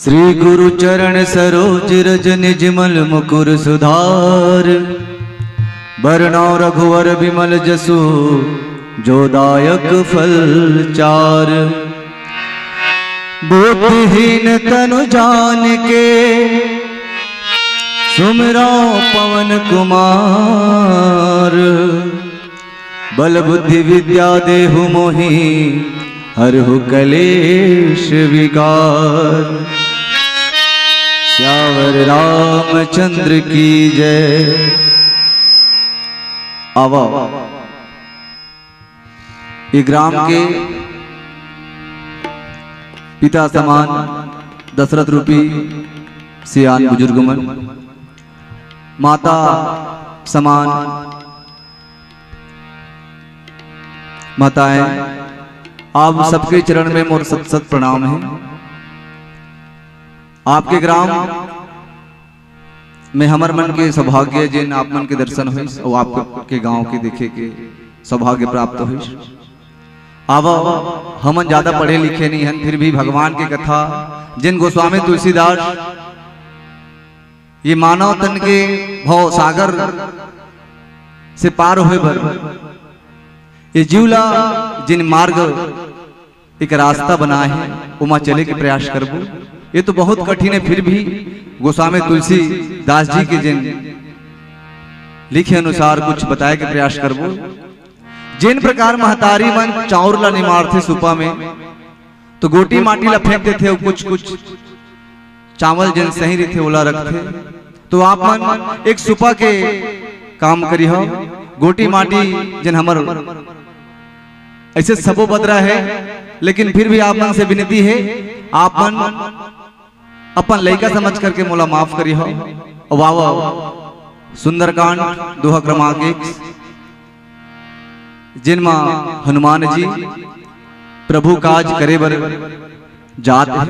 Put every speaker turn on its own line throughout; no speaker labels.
श्री गुरु चरण सरोज रज निजमल मुकुर सुधार, बरनौ रघुवर विमल जसु जो दायक फल चार। बुद्धिहीन तनु जान के सुमिरौ पवन कुमार, बल बुद्धि विद्या देहु मोहि हरहु कलेश विकार। श्यावर रामचंद्र की जय। आवा ये ग्राम के पिता समान दशरथ रूपी सियान बुजुर्गमन, माता समान माताएं, आप सबके चरण में मोर सत सत प्रणाम है। आपके ग्राम में हमर मन के सौभाग्य जिन आप मन के दर्शन हुई और आपके गांव के देखे के सौभाग्य प्राप्त हुई। अब हम ज्यादा पढ़े लिखे नहीं हैं, फिर भी भगवान की कथा जिन गोस्वामी तुलसीदास ये मानव तन के भव सागर से पार हुए भर ये जीवला जिन मार्ग एक रास्ता बना है उमा चले के प्रयास करबो। ये तो बहुत कठिन है, फिर भी गोस्वामी तुलसीदास जी के जिन लिखे अनुसार कुछ बताए के प्रयास करबो। जिन प्रकार महतारी मन चाउर ला निमार थे सुपा में, तो गोटी माटी ला फेंक देते, कुछ कुछ चावल जिन सही रहते ओला रखते। तो आप मन एक सुपा के काम करी हो, गोटी माटी जिन हमर ऐसे सबो बदरा है, लेकिन फिर भी आप मन से विनती है, आप मन अपन लड़का समझ करके मोला माफ करी हो। वाह सुंदरकांड दोहा क्रमांक 1 जिनमा हनुमान जी प्रभु काज करे बर जात है।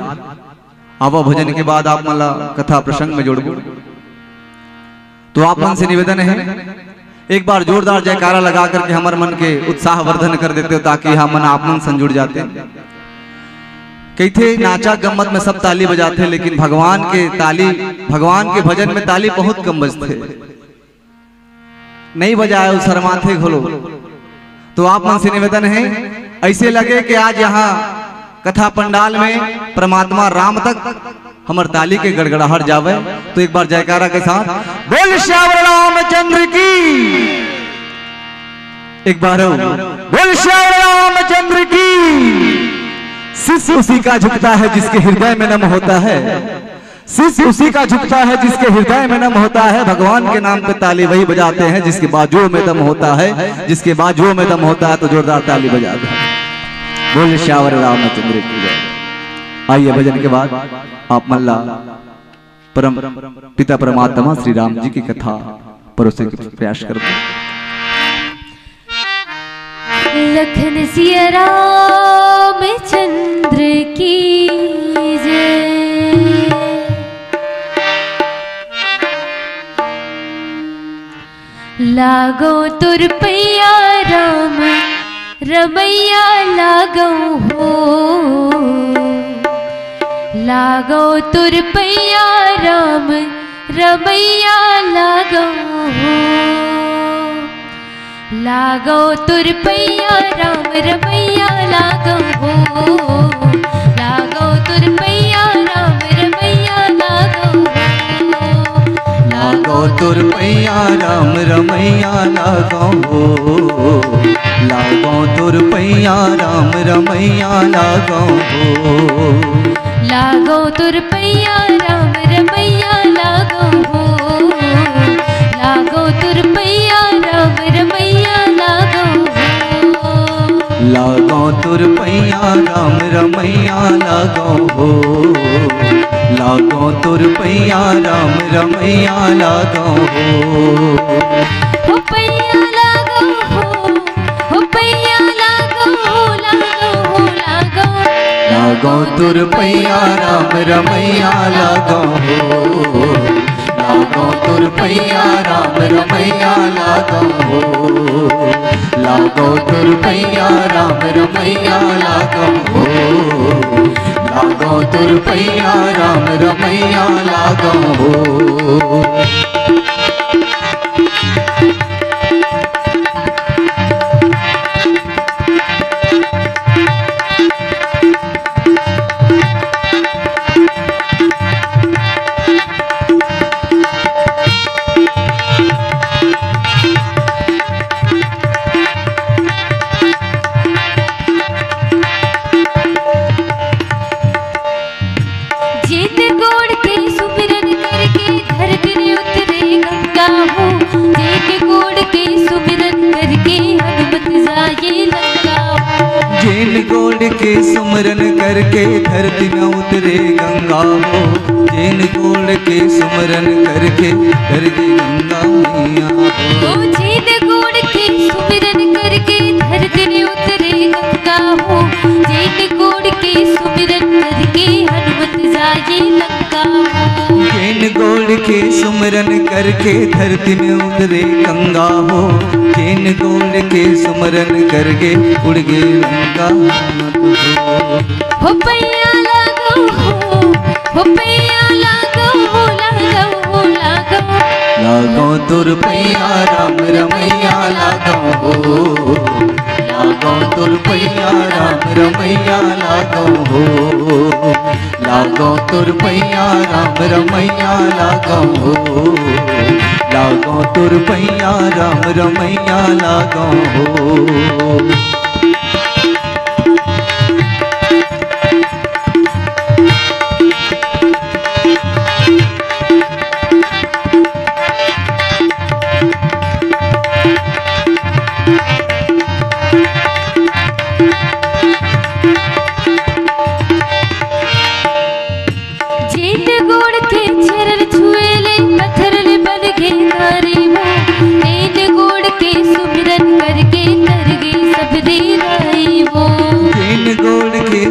आवा भजन के बाद आप मला कथा प्रसंग में जोड़बो। तो आप मन से निवेदन है, एक बार जोरदार जयकारा लगा करके हमारे मन के उत्साह वर्धन कर देते हो, ताकि हम मन आप मन संजुड़ जाते। कई थे नाचा गम्मत में सब ताली बजाते, लेकिन भगवान के भजन में ताली बहुत कम बजते, नहीं बजाए उस शर्माते घोलो। तो आप मन से निवेदन है, ऐसे लगे कि आज यहाँ कथा पंडाल में परमात्मा राम तक हमर ताली के गड़गड़ाहट जावे। तो एक बार जयकारा के साथ बोल श्यावर रामचंद्र की, एक बार बोल श्यावर रामचंद्र की। शिष्य उसी का झुकता है जिसके हृदय में नम होता है, शिष्य उसी का झुकता है जिसके हृदय में नम होता है। भगवान के नाम पे ताली वही बजाते हैं जिसके बाजुओं में दम होता है, जिसके बाजुओं में दम होता है तो जोरदार ताली बजाते हैं। बोल श्यावर रामचंद्र की जय। आइए भजन के बाद आप मल्ला परम पिता परमात्मा श्री राम जी की कथा परोसे के प्रयास करते।
लखन सिया रामचंद्र की जय। लागो तुर पैया राम रमैया लागो हो, लागो तुर पैया राम रमैया लागो हो, लागो तुर पैया राम रमैया लागो हो, लागो तुर पैया राम रमैया लागो हो,
लागो तुर पैया राम रमैया लागो हो, लागो तुर पैया राम रमैया लागो हो,
लागो तुर पैया राम रमैया लागो हो, लागो तुर पैया राम रमैया लागो हो,
लागो तुर पैया राम रमैया लागो हो, लागो तुर पैया राम रमैया लागो
हो पैया लागो हो पैया लागो लागो लागो,
लागो तुर पैया राम रमैया लागो हो, लागो तुर पैया राम रमैया लागो हो, लागो तुर पैया राम रमैया लागो हो, लागो तुर पैया राम रमैया लागो हो।
जिन गोड़ के सुमिरन करके धरती में उतरे गंगा हो,
जिन गोड़ के सुमरन करके धरती गंगा मैया हो।
जिन गोड़ के सुमिरन करके धरती में उतरे गंगा हो, जिन गोड़ के सुमिरन करके हनुमत जाए लंका हो।
जिन गोड़ के सुमरन करके धरती में उतरे गंगा हो, जिन गोड़ के सुमरन करके उड़ गे लंका
हो। पैया लागो हो पैया लागो हो, लागो लागो
लागो तुर पैया राम रमैया लागो हो। लागो तुर पैया राम रमैया लागो हो। लागो तुर पैया राम रमैया लागो हो। लागो तुर पैया राम रमैया लागो हो।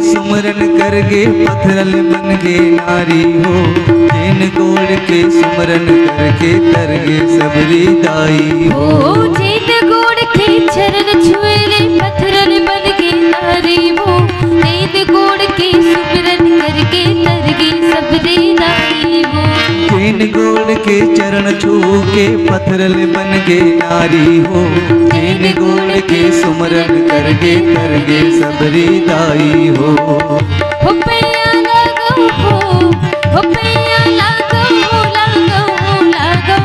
सुमरन करके पत्थरल बन गे नारी हो, जिन गोड़ के सुमरन करके तर गे सबरी दाई हो।
जिन गोड़ के चरण छुए ले पत्थरल बन गे नारी हो, जिन गोड़ के सुमरन करके तर गे सबरी दाई हो।
जिन गोड़ के चरण छू के पत्थरल बन गे नारी हो, जिन गोड़ के सुमरन करके तर गे सबरी दाई हो।
हो पैया लागो हो पैया लागो लागो लागो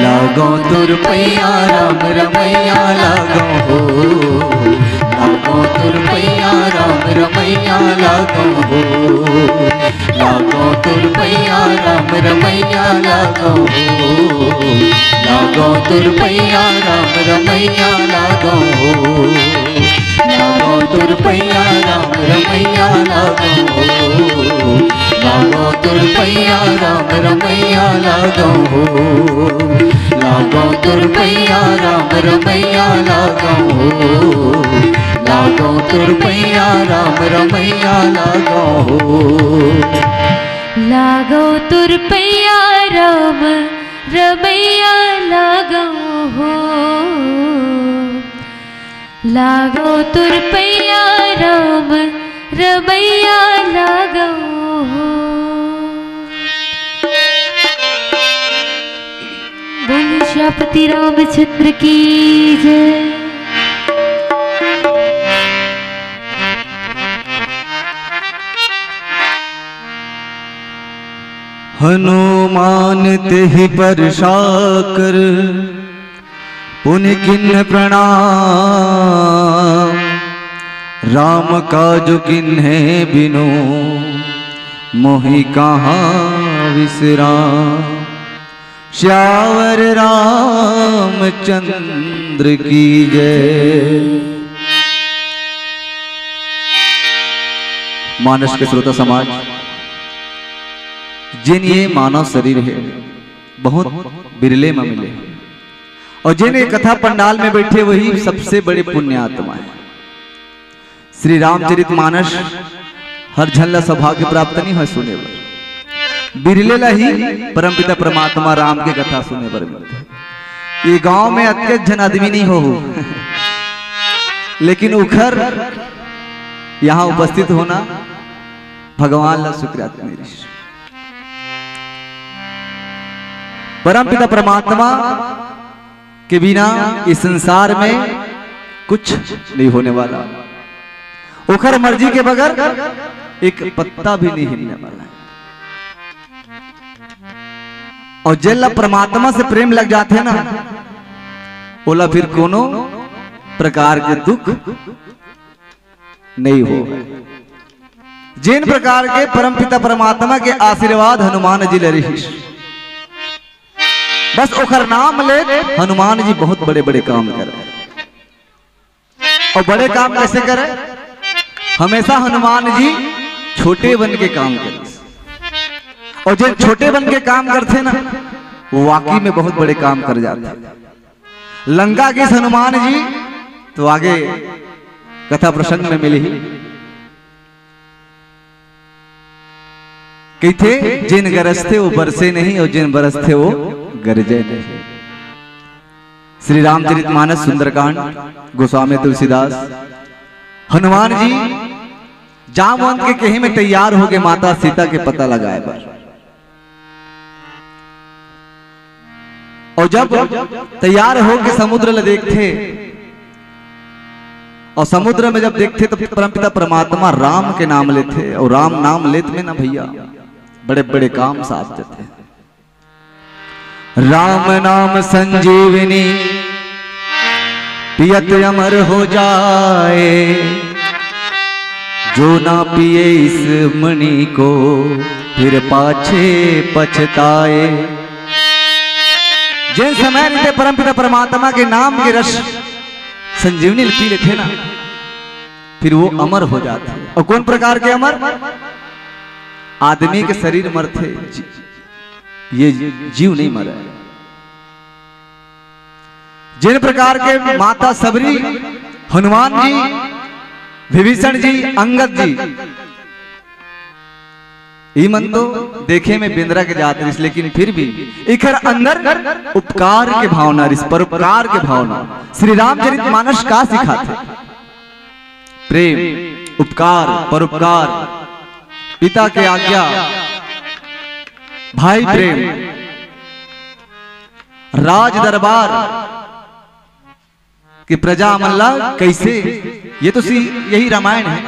लागो तुर पैया राम रमैया लागो हो। लागो तुर पैया राम रमैया लागो हो। लागो तुर पैया राम रमैया लागो हो। लागो तुर पैया राम रमैया लागो हो। लागो तुर पैया राम रमैया लागो हो। लागो तुर पैया राम रमैया लागो हो। लागो तुर पैया राम रमैया लागो हो। लागो तुर पैया राम रमैया लागो हो।
लागो तुर पैया राम रमैया लागो हो। लागो तुर पैया राम रमैया लागो हो। बोलो श्यापति रामचंद्र की जय।
हनुमान तेहि पर शाकर पुनि किन्ह प्रणाम। राम काज किन्हे बिनु मोहि कहाँ विश्राम। श्यावर रामचंद्र की जय। मानस के श्रोता समाज, जिन ये मानव शरीर है बहुत बिरले में मिले, और जिन ये कथा पंडाल में बैठे वही सबसे बड़े पुण्यात्मा है। श्री रामचरित मानस हर झल्ला सौभाग्य प्राप्त नहीं है सुने पर, बिरलेला ही परमपिता परमात्मा राम की कथा सुने पर मिलते। ये गांव में अत्यंत जन आदमी नहीं हो लेकिन उखर यहाँ उपस्थित होना भगवान ला शुक्रिया नहीं ऋषि। परम पिता परमात्मा के बिना इस संसार में कुछ नहीं होने वाला। ओखर मर्जी के बगैर एक पत्ता भी नहीं हिलने वाला है। और जिला परमात्मा से प्रेम लग जाते ना, बोला फिर कोनो प्रकार के दुख नहीं हो। जिन प्रकार के परमपिता परमात्मा के आशीर्वाद हनुमान जी ले रही, बस ओखर नाम ले हनुमान जी बहुत बड़े बड़े काम कर रहे। और बड़े काम कैसे करे? हमेशा हनुमान जी छोटे बन के काम करे। और जो छोटे बन के काम करते ना, वो वाकई में बहुत बड़े काम कर जाते। लंका के हनुमान जी तो आगे कथा प्रसंग में मिली ही कही थे, जिन गरजते वो बरसे नहीं और जिन बरसते वो गरजे नहीं। श्री रामचरितमानस सुंदरकांड गोस्वामी तुलसीदास। हनुमान जी जामवंत के कहे में तैयार हो गए माता सीता के पता लगाए पर। और जब तैयार हो के समुद्र ले देखते, और समुद्र में जब देखते तो परमपिता परमात्मा राम के नाम लेते। और राम नाम लेते में ना भैया बड़े बड़े काम साथ देते। राम नाम संजीवनी पियत अमर हो जाए, जो ना पिए इस मणि को फिर पाछे पछताए। जिन समय रीते परमपिता परमात्मा के नाम के रस संजीवनी पी लेते ना, फिर वो अमर हो जाते। और कौन प्रकार के अमर? आदमी के शरीर मरते, ये जीव नहीं मरा। जिन प्रकार के माता सबरी, हनुमान जी, विभीषण जी, अंगद जी, ये मन तो देखे में बिंद्रा के जाते, लेकिन फिर भी इखर अंदर उपकार के भावना, इस परोपकार के भावना श्री रामचरितमानस का सिखाते। प्रेम, उपकार, परोपकार, पिता के आज्ञा, भाई प्रेम, राज दरबार कि प्रजा मल्ला कैसे। ये तो यही रामायण है,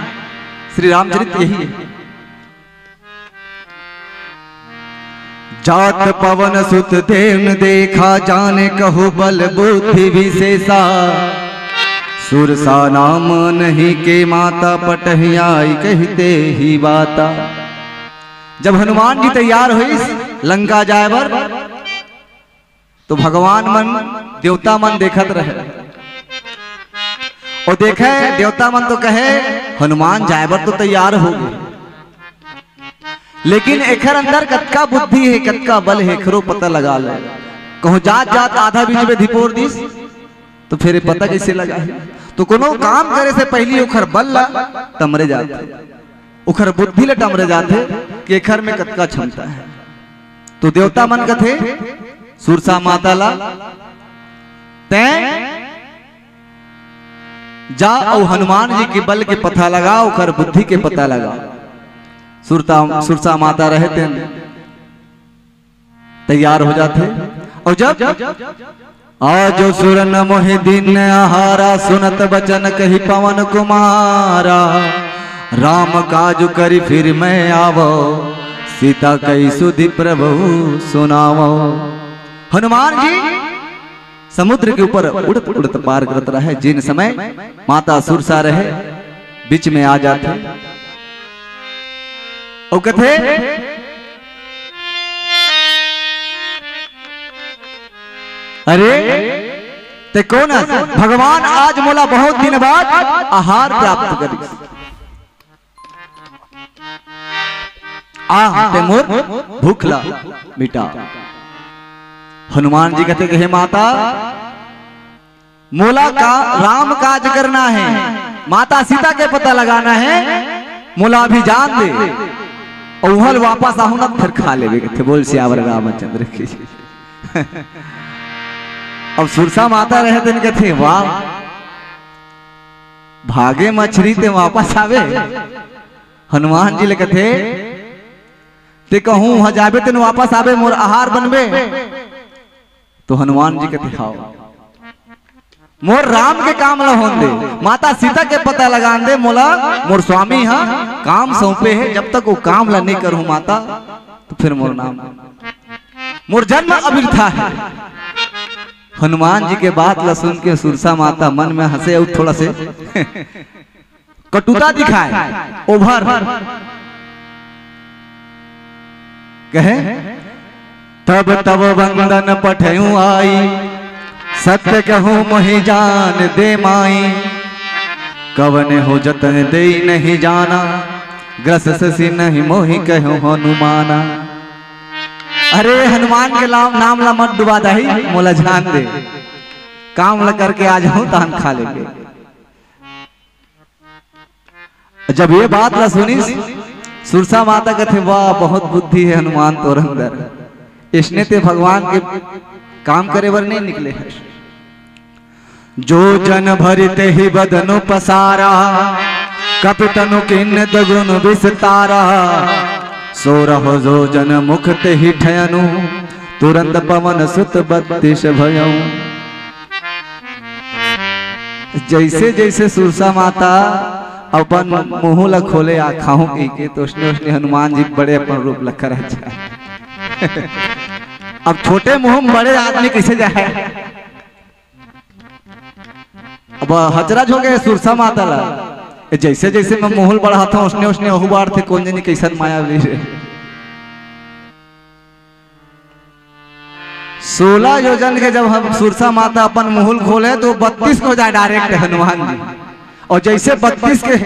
श्री रामचरित यही है। जात पवन सुत देव देखा, जाने कहो बल बुद्धि विशेषा। सुरसा नाम नहीं के माता, पटहियाई कहते ही बाता। जब हनुमान जी तैयार हुई लंका जाए बर, तो भगवान मन देवता मन देखत रहे। और देखे देवता मन तो कहे हनुमान जाए बर तो तैयार हो गए, लेकिन एखर अंदर कतका बुद्धि है, कतका बल है, खरो पता लगा ले। कहूं जात जात आधा बीच में धिपोर दिस, तो फिर पता कैसे लगा है? तो कोनो काम करे से पहले उखर बल ला टमरे जाते, उखर बुद्धि ला टमरे जाते कि एखर में कतका क्षमता है। तो देवता मन कथे सुरसा माता ला ते जा और हनुमान जी के बल के पता लगा, उखर बुद्धि के पता लगा। सुरसा माता रहते तैयार हो जाते। और जब आज सुरन मोहि दिन आहारा, सुनत बचन कही पवन कुमारा। राम काज करी फिर मैं आवो, सीता कई सुधि प्रभु सुनावो। हनुमान जी समुद्र के ऊपर उड़त उड़त पार करत रहे। जिन समय माता सुरसा रहे बीच में आ जाते और कथे अरे ते कौन भगवान आज मोला बहुत दिन बाद आहार प्राप्त करी। ते मोर भूखला मिटा। हनुमान जी कहते कि हे माता, मोला का राम काज करना है, माता सीता के पता लगाना है, मोला अभी जान दे और वहल वापस आहू ना फिर खा ले। बोल सियावर रामचंद्र की। अब सुरसा माता रहे दिन कहते वाह भागे मछली ते वापस आवे, हनुमान जी लेके थे ते कहूं वहां जाबे तेन वापस आबे मोर आहार बनबे। तो हनुमान जी कहते हाओ मोर राम के काम ला होन दे, माता सीता के पता लगान दे, मोला मोर स्वामी हा काम सौंपे है, जब तक वो काम ला नहीं करूं माता तो फिर मोर नाम मोर जन्म अबिरथा है। हनुमान जी के बात ला सुन के सुरसा माता मन में हंसे और थोड़ा से कटुता दिखाए ओभर कहे तब तब वंदन पठयूं आई, सत्य कहूं मोहि जान दे माई, कवन हो जतन दे नहीं जाना, ग्रस ससी नहीं मोहि कहूं हनुमाना। अरे हनुमान के नाम ला मत डुबा दही, मोला जान दे, काम ला करके आ जाऊं तान खा लेंगे। जब ये बात ला सुनी सुरसा माता कहते वाह बहुत बुद्धि है हनुमान तोर अंदर, इसने ते भगवान के काम करे बर नहीं निकले है। जो जन भरते ही बदनु पसारा, कपितनु किन्न दगुन विस्तारा, सो रहो जो जन मुख ते ही ठयनु, तुरंत पवन सुत 32 भयऊ। जैसे जैसे सुरसा माता अपन मुंह ला खोले आखाओं के तो उसने हनुमान जी बड़े अपन रूप लखा रहा। अब छोटे मुंह में बड़े आदमी कैसे जाए, अब हजरज हो गए सुरसा माता ला। जैसे जैसे मैं मोहल बढ़ा था उसने अहुबार थे कौन जानी कैसन माया ली रे। 16 योजन के जब हम सुरसा माता अपन मुहल खोले तो 32 को जाए डायरेक्ट हनुमान जी, और जैसे 32 के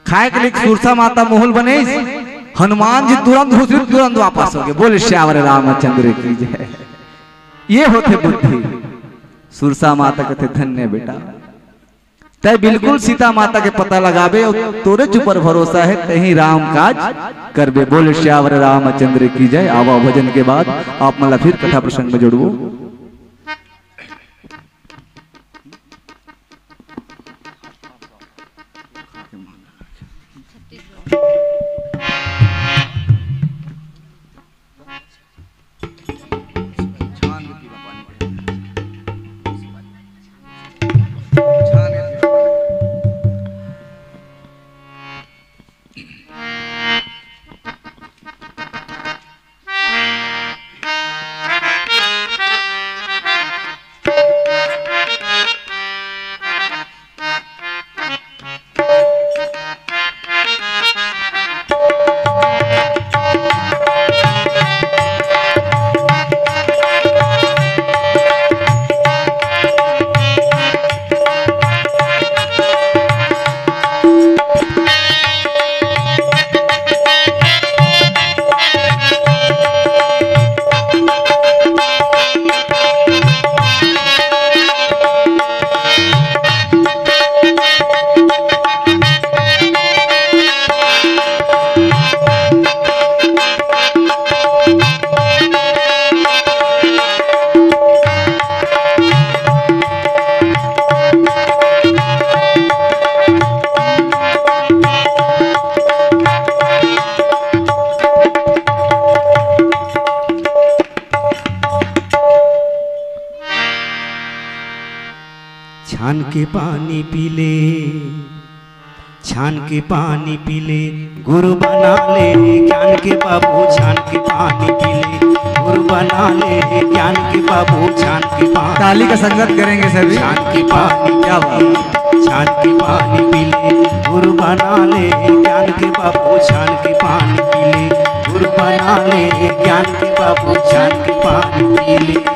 खाए के लिए सुरसा माता मुहल बने, हनुमान जी तुरंत घुसे तुरंत वापस हो गए। बोले श्यावर रामचंद्र की जय। ये होते बुद्धि। सुरसा माता कहते धन्य बेटा, तय बिल्कुल सीता माता के पता लगाबे और तोरे ऊपर भरोसा है तही राम काज करबे। बोले श्यावर रामचंद्र की जय। आवा भजन के बाद आप मला फिर कथा प्रसंग में जोड़बो।
छान के पानी पी ले, छान के पानी पी ले, गुरु बना ले ज्ञान के बाबू। छान के पानी पी ले, गुरु बना ले ज्ञान के बाबू। छान के पानी,
ताली का संगत करेंगे सभी।
छान के पानी
क्या बात,
छान के पानी पी ले, गुरु बना ले ज्ञान के बाबू। छान के पानी पी ले, गुरु बना ले ज्ञान के बाबू। छान के पानी पी ले।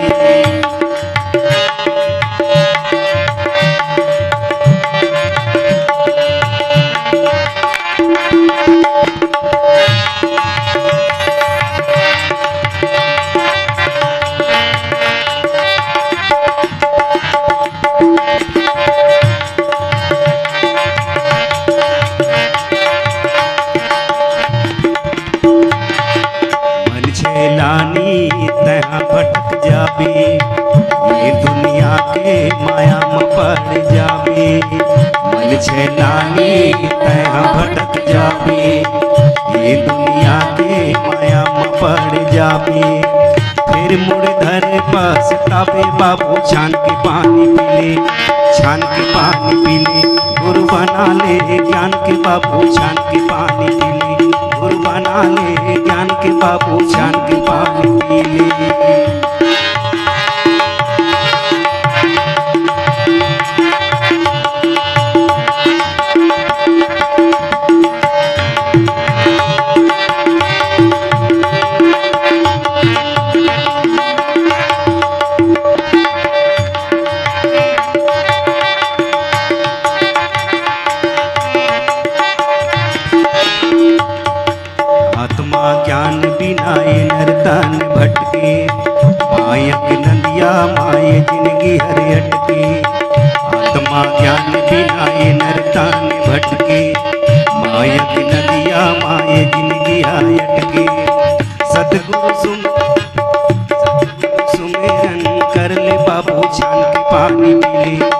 लानी तहाँ भटक जाबे, छैलानी तैं भटक जाबे, ये दुनिया के माया में पड़ जाबे। फिर मुड़ धर पछतावे बाबू छान के पानी पीले, छान के पानी पीले गुरु बना ले ज्ञान के बाबू छान के पानी पीले, गुरु बना ले ज्ञान के बाबू छान के पानी पीले। ज्ञान बिना ये नरतन भटके, मायक नदिया माये जिंदगी हर अटके। आत्मा ज्ञान बिना ये नरतन भटके, मायक नदिया माये जिंदगी हर अटके। सतगुरु सुमेरन कर ले बाबू छान के पानी पीले,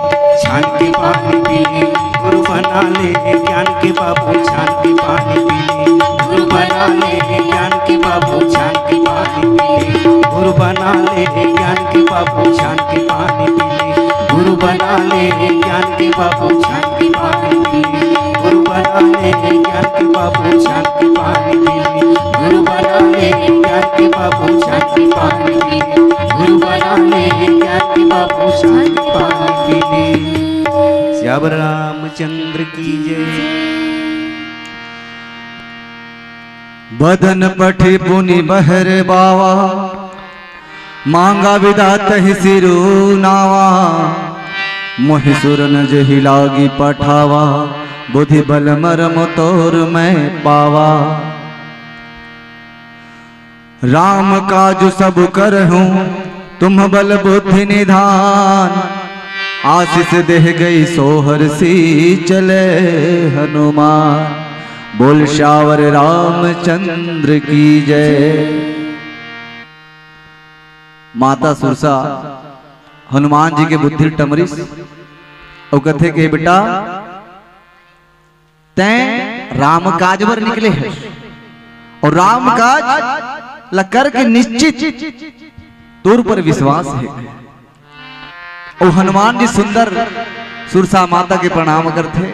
छान के पानी पीले गुरु बना ले ज्ञान के बाबू छान के पानी पीले, गुरु बना ले ज्ञान के बाबू छान के पानी पीले, गुरु बना ले ज्ञान के बाबू छान के पानी पीले, गुरु बना ले ज्ञान के बाबू छान के पानी पीले, गुरु बना ले ज्ञान के बाबू छान के पानी पीले, गुरु बना ले ज्ञान के बाबू छान के पानी पीले, गुरु बना ले ज्ञान के बाबू छान के पानी पीले। श्याम रामचंद्र की जय।
बदन पठि पुनि बहर बावा, मांगा विदात ही सिरु नावा। मोहि सुर न जहि लागी पठावा, बुद्धि बल मरम तोर मैं पावा। राम काज सब करहूं, तुम बल बुद्धि निधान। आशीष देह गई सोहर सी, चले हनुमान। बोल श्यावर रामचंद्र की जय। माता सुरसा हनुमान जी के बुद्धि टमरिस और कथे के बेटा तैं राम काज बर निकले है, और राम काज लकर के निश्चित तौर पर विश्वास है। और हनुमान जी सुंदर सुरसा माता के प्रणाम करते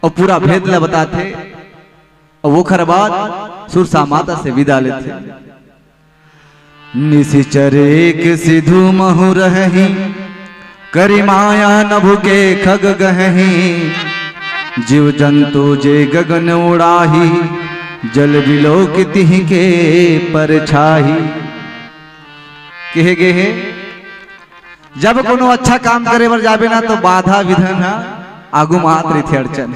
और पूरा भेद ल बताते, और वो खरबाद सुरसा माता से विदा लेते। निशिचर एक सिधु महु रही, करी माया नभु के खग गहही। जीव जंतु जे गगन उड़ाही, जल विलोकिति के परछाही। कहे गे है जब कोनो अच्छा काम करे बर जाबे ना तो बाधा विधन आगू मात्र थे अड़चन।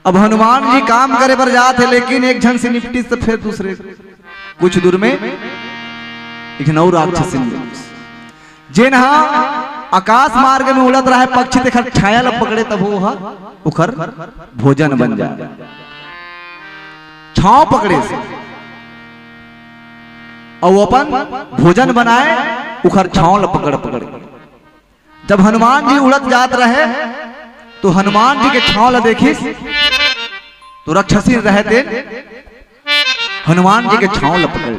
अब हनुमान जी काम करे बर जाते, लेकिन एक झन से निपटी तो फिर दूसरे कुछ दूर में एक नौ राक्षस जेन आकाश मार्ग में उड़त रहा है, पक्षी देखर छाया ल पकड़े तब वो उखर भोजन बन जाए। छाव पकड़े से और वो अपन भोजन बनाए, उखर छाव ल पकड़ पकड़। जब हनुमान जी उड़त जात रहे तो हनुमान जी के छाव ल देखिस तो राक्षसी रहते हनुमान जी के छाव ल पकड़।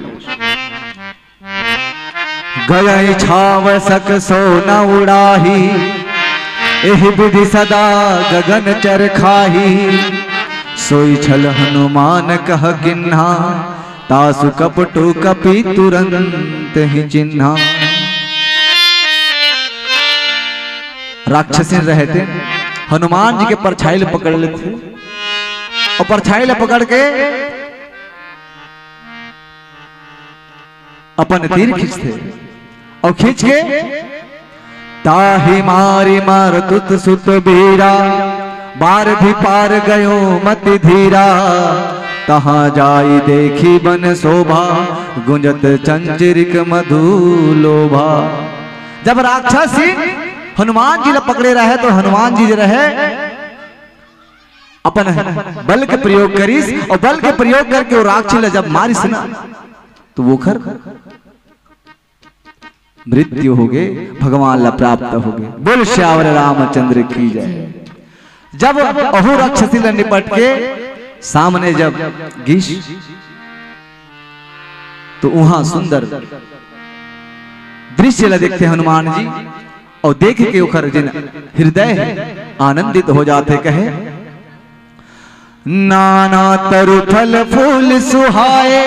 गय छाव सक सो न उड़ाही, एहि विधि सदा गगन चर खाही। सोई छल हनुमान कह किन्हा, तासु कपटु कपि तुरंत ही चिन्हा। राक्षसी रहते हनुमान जी के परछाई पकड़ लेते और परछाई पकड़ के अपन तीर खींचते और खींच के ताही मारी मार तुत सुत बीरा। बार भी पार गयो मति धीरा, तहाँ जाई देखी बन शोभा। गुंजत चंचरिक मधु लोभा। जब राक्षसी हनुमान जी पकड़े रहे तो हनुमान जी रहे अपन बल के प्रयोग करीस, और बल के प्रयोग करके वो राक्षस जब मारिस ना तो वो खर मृत्यु हो गए, भगवान ला प्राप्त हो गए। बोल श्यावर रामचंद्र की जय। जब अहू राक्षसी ने निपट के सामने जब गिश तो वहां सुंदर दृश्य ला देखते हनुमान जी और देख के उखर जिन हृदय आनंदित हो जाते कहे नाना तरु फल फूल सुहाए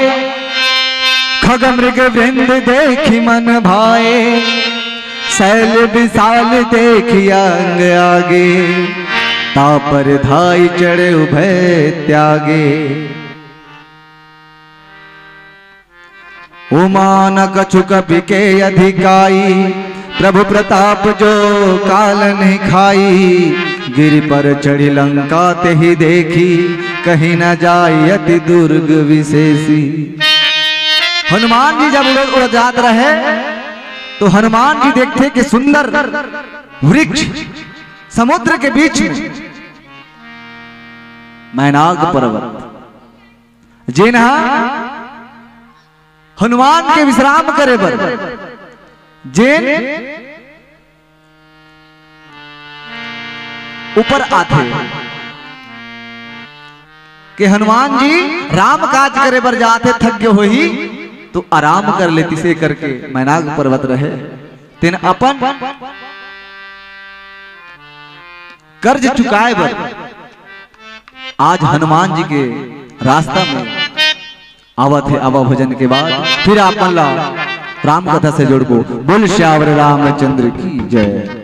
खग मृग वृंद देखी मन भाए शैल विशाल देखिया अंग आगे तापर धाई चढ़े उभय त्यागे उमान कछु कपि के अधिकाई प्रभु प्रताप जो काल नहीं खाई गिरि पर चढ़ी लंका ते ही देखी कहीं न जाई अति दुर्ग विशेषी। हनुमान जी जब उड़ जात रहे तो हनुमान जी देखते कि सुंदर वृक्ष समुद्र के बीच में मैनाक पर्वत जिन्हा हनुमान के विश्राम करे बर जेन ऊपर आते कि हनुमान जी राम काज करे बर जाते थक गए हो ही तो आराम कर लेती से करके मैनाक पर्वत रहे तेन अपन कर्ज चुकाए बर आज हनुमान जी के रास्ता में आवत है आवा भजन के बाद फिर आपन ला राम कथा से जोड़बो। बोल श्यावर रामचंद्र की जय।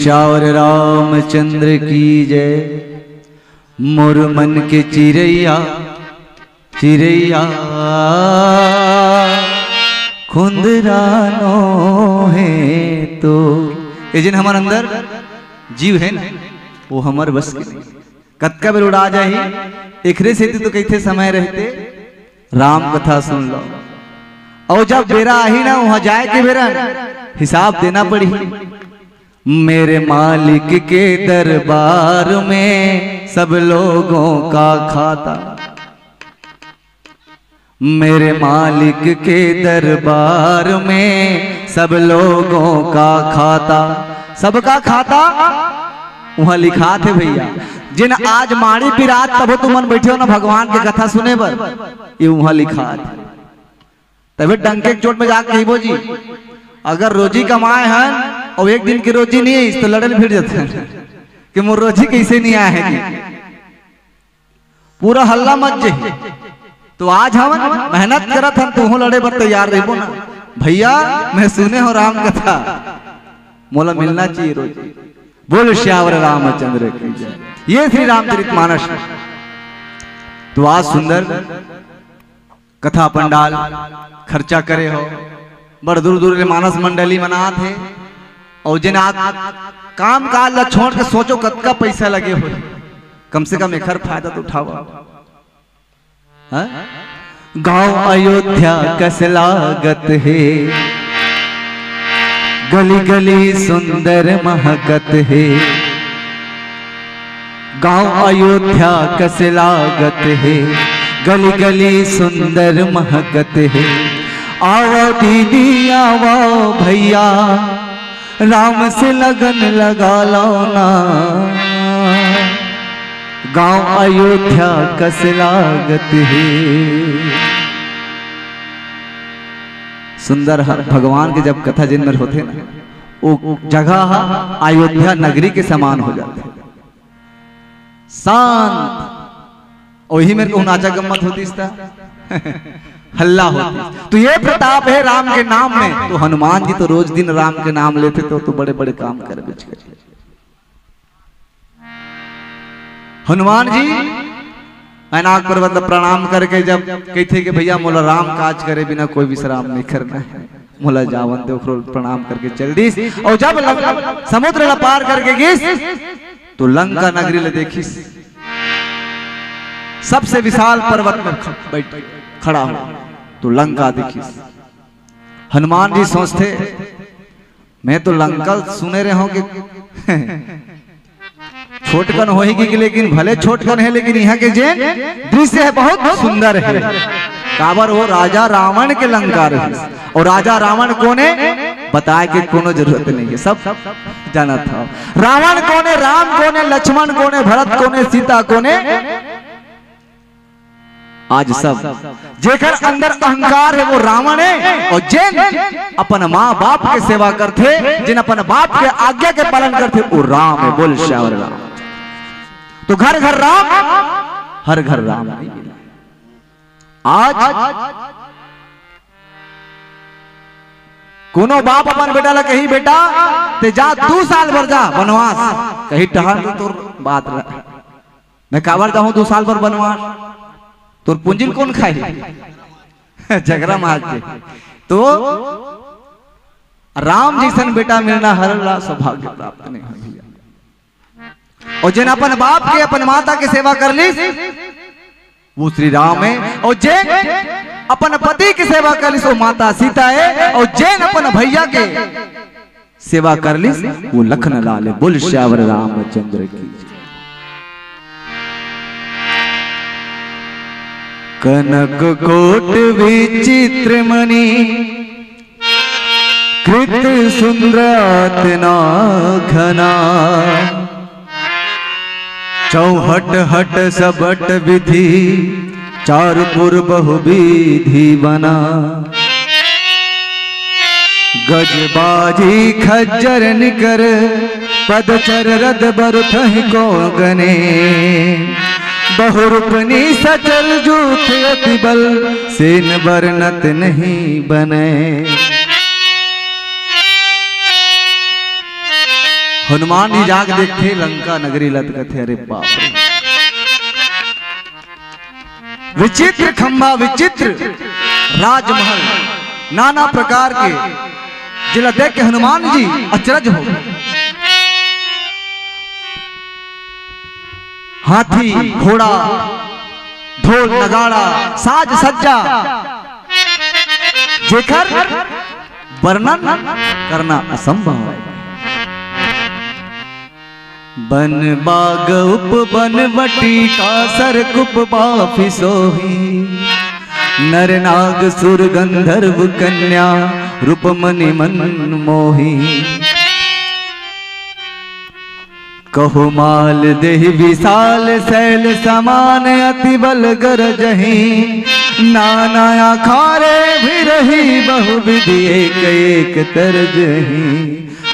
श्यावर रामचंद्र की जय। मोर मन के चिरैया चिरैया खुंदरानो है तो ये जिन हमारे अंदर जीव है ना वो हमार बस के नहीं। कतका बेर उड़ा जाही एकरे से तो कैथे समय रहते राम कथा सुन लो। और जब बेरा आही ना वहां जाए के बेरा हिसाब देना पड़ी। मेरे मालिक के दरबार में सब लोगों का खाता, मेरे मालिक के दरबार में सब लोगों का खाता। सबका खाता वहां लिखा थे भैया। जिन आज माड़ी पिरात तब तुमन बैठे हो ना भगवान की कथा सुने बर, ये वहां लिखा थे। तभी डंके के चोट में जाके कहिबो जी अगर रोजी कमाए हैं और एक दिन की रोजी नहीं है तो लड़ल फिर जाते हैं कि मोर रोजी कैसे नहीं आए है। पूरा हल्ला मच जाए। तो आज हम मेहनत करत हम तू लड़े पर तैयार रहो ना भैया। मैं सुने हो राम कथा मोला मिलना चाहिए रोजी। बोल श्यावर रामचंद्र की जय। ये श्री रामचरितमानस। तो आज सुंदर कथा पंडाल खर्चा करे हो बड़ दूर दूर मानस मंडली मना थे। और जिन आज काम काज ला छोड़ के सोचो कतका पैसा लगे हो, कम से कम एक फायदा तो उठाओ। गांव अयोध्या कस लागत है, गली गली सुंदर महकत है। गांव अयोध्या कस लागत है, गली गली सुंदर महकत है। आओ दीदी आओ भैया राम से लगन लगा लो ना। गांव अयोध्या कस लागत है। सुंदर भगवान के जब कथा जिन में होते ना वो जगह अयोध्या नगरी के समान हो जाते, शांत। वही मेरे को नाचा गम्मत होती इसका हल्ला होती। तो ये प्रताप है राम के नाम में। तो हनुमान जी तो रोज दिन राम के नाम लेते तो बड़े बड़े काम कर बिच कर। हनुमान जी अनाक पर मतलब प्रणाम करके जब कहते कि भैया मोला राम काज करे बिना कोई विश्राम नहीं करना है, मोला जावन दे प्रणाम करके चल दीस। और जब समुद्र पार करके गिस तो लंका नगरी ले देखिस, सबसे विशाल पर्वत में बैठ खड़ा हो तो लंका देखिस। हनुमान जी सोचते मैं तो लंका सुने रहे हो कि छोटकन होगी कि लेकिन भले छोटकन है लेकिन यहाँ के जे दृश्य है बहुत सुंदर है। काबर वो राजा रावण के लंका रहे। और राजा रावण कोने बताए कि कोनो जरूरत नहीं है, सब जाना था। रावण कोने, राम कोने, लक्ष्मण कोने, भरत कोने, सीता कोने। आज सब जेकर अंदर अहंकार है वो रावण है। और जिन अपन माँ बाप के सेवा करते, जिन अपन बाप के आज्ञा के पालन करते वो राम है। बोल श्यावर राम। तो घर घर राम, हर घर राम। आज कोनो बाप अपन बेटा ला कही बेटा ते जा 2 साल भर जा वनवास, कही टहल तो बात रहा। मैं काबर जाऊं 2 साल भर वनवास, तोर पूंजी कौन खाए झगड़ा मार के। तो राम जैसन बेटा मिलना हर ला सौभाग्य प्राप्त नहीं है। और जिन अपन बाप के अपन माता की सेवा कर ली वो श्री राम है। और जिन अपन पति की सेवा कर ली वो माता सीता है। और जिन अपन भैया के सेवा कर ली वो लखन लाल है। बोल श्यावर रामचंद्र की। कनक कोट विचित्र मणि कृत सुंदरातना घना। चौहट हट सबट विधि चारपुर बहुविधि बना। गजबाजी खज्जर निकर पदचर रद बरुथहि को गने। बहुरूपनी सचल जूथ अति बल सेन बरनत नहीं बने। हनुमान जी जाग देखते लंका नगरी लटकते। अरे बाप रे, विचित्र खंबा, विचित्र राजमहल, नाना प्रकार के, जिला देख के हनुमान जी अचरज हो गए। हाथी घोड़ा ढोल नगाड़ा साज सज्जा जेकर वर्णन करना असंभव है। बन बाग उप बनवटी का सरकुप बाफी सोही, नर नाग सुर गंधर्व कन्या रूपमणि मन मोही। कहो माल देहि विशाल शैल समान अति बल गरजहि, नाना आखारे भी रही बहु विधि एक एक तरजहि।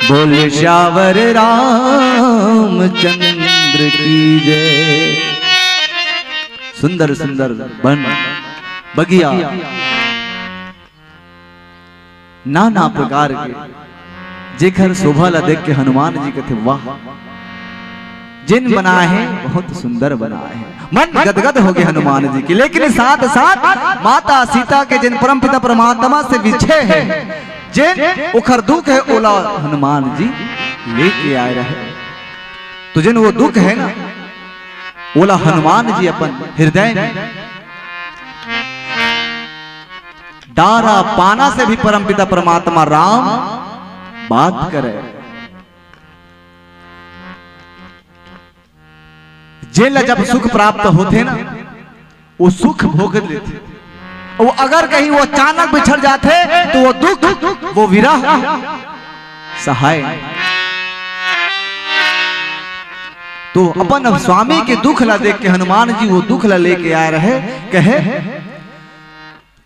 बोले श्यावर रामचंद्र की जय। सुंदर सुंदर बन बगिया, नाना प्रकार के, जेकर शोभा ला देख के हनुमान जी कहते वाह, जिन बनाए हैं बहुत सुंदर बनाए हैं। मन गदगद हो गए हनुमान जी की। लेकिन साथ साथ माता सीता के जिन परमपिता परमात्मा से विछे हैं, जिन उखर दुख है ओला हनुमान जी लेके आए रहे। तो जिन वो दुख है ना, ओला हनुमान जी अपन हृदय में डारा पाना से भी परमपिता परमात्मा राम बात करे। जेल जब सुख प्राप्त होते ना, वो सुख भोग लेते। वो अगर कहीं वो अचानक बिछड़ जाते तो वो दुख, वो विरह सहाय। तो अपन स्वामी के दुख ला देख के हनुमान जी वो दुख ला लेके आ रहे। कहे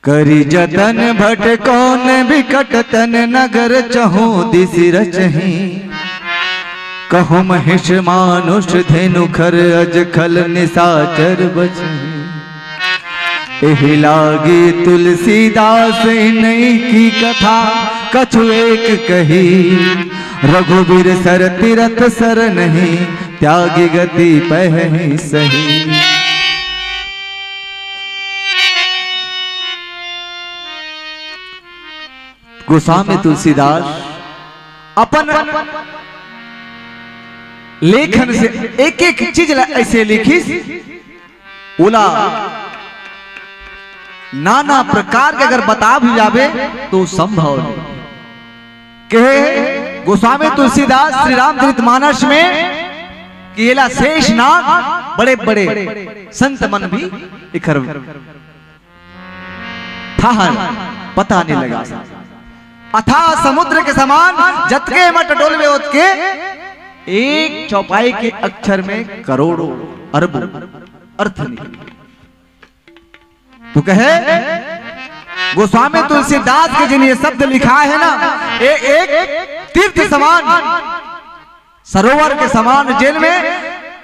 करी जतन भट कौन बिकट तन नगर चहु दिसि रचहि। कहो महेश मानुष धेनु खर अज खल निसाचर बचहि। एहि लागी तुलसीदास नई की कथा कछु एक कही। रघुबीर सर तीरथ सर नहीं त्यागी गति पहहि सही। गोस्वामी तुलसीदास अपन लेखन से एक एक चीज ऐसे लिखी, ओला नाना प्रकार के अगर बता भी जावे तो संभव नहीं। कहे गोस्वामी तुलसीदास श्री रामचरितमानस में कि एला शेषनाग बड़े बड़े संत मन भी इखर था पता नहीं लगा। अथा समुद्र के समान जतके मट डोलवे उतके, एक चौपाई के अक्षर में करोड़ों अरबों अर्थ निकले। तो कहे गोस्वामी तुलसीदास के जिन ये शब्द लिखा है ना, एक तीर्थ समान सरोवर के समान, जेल में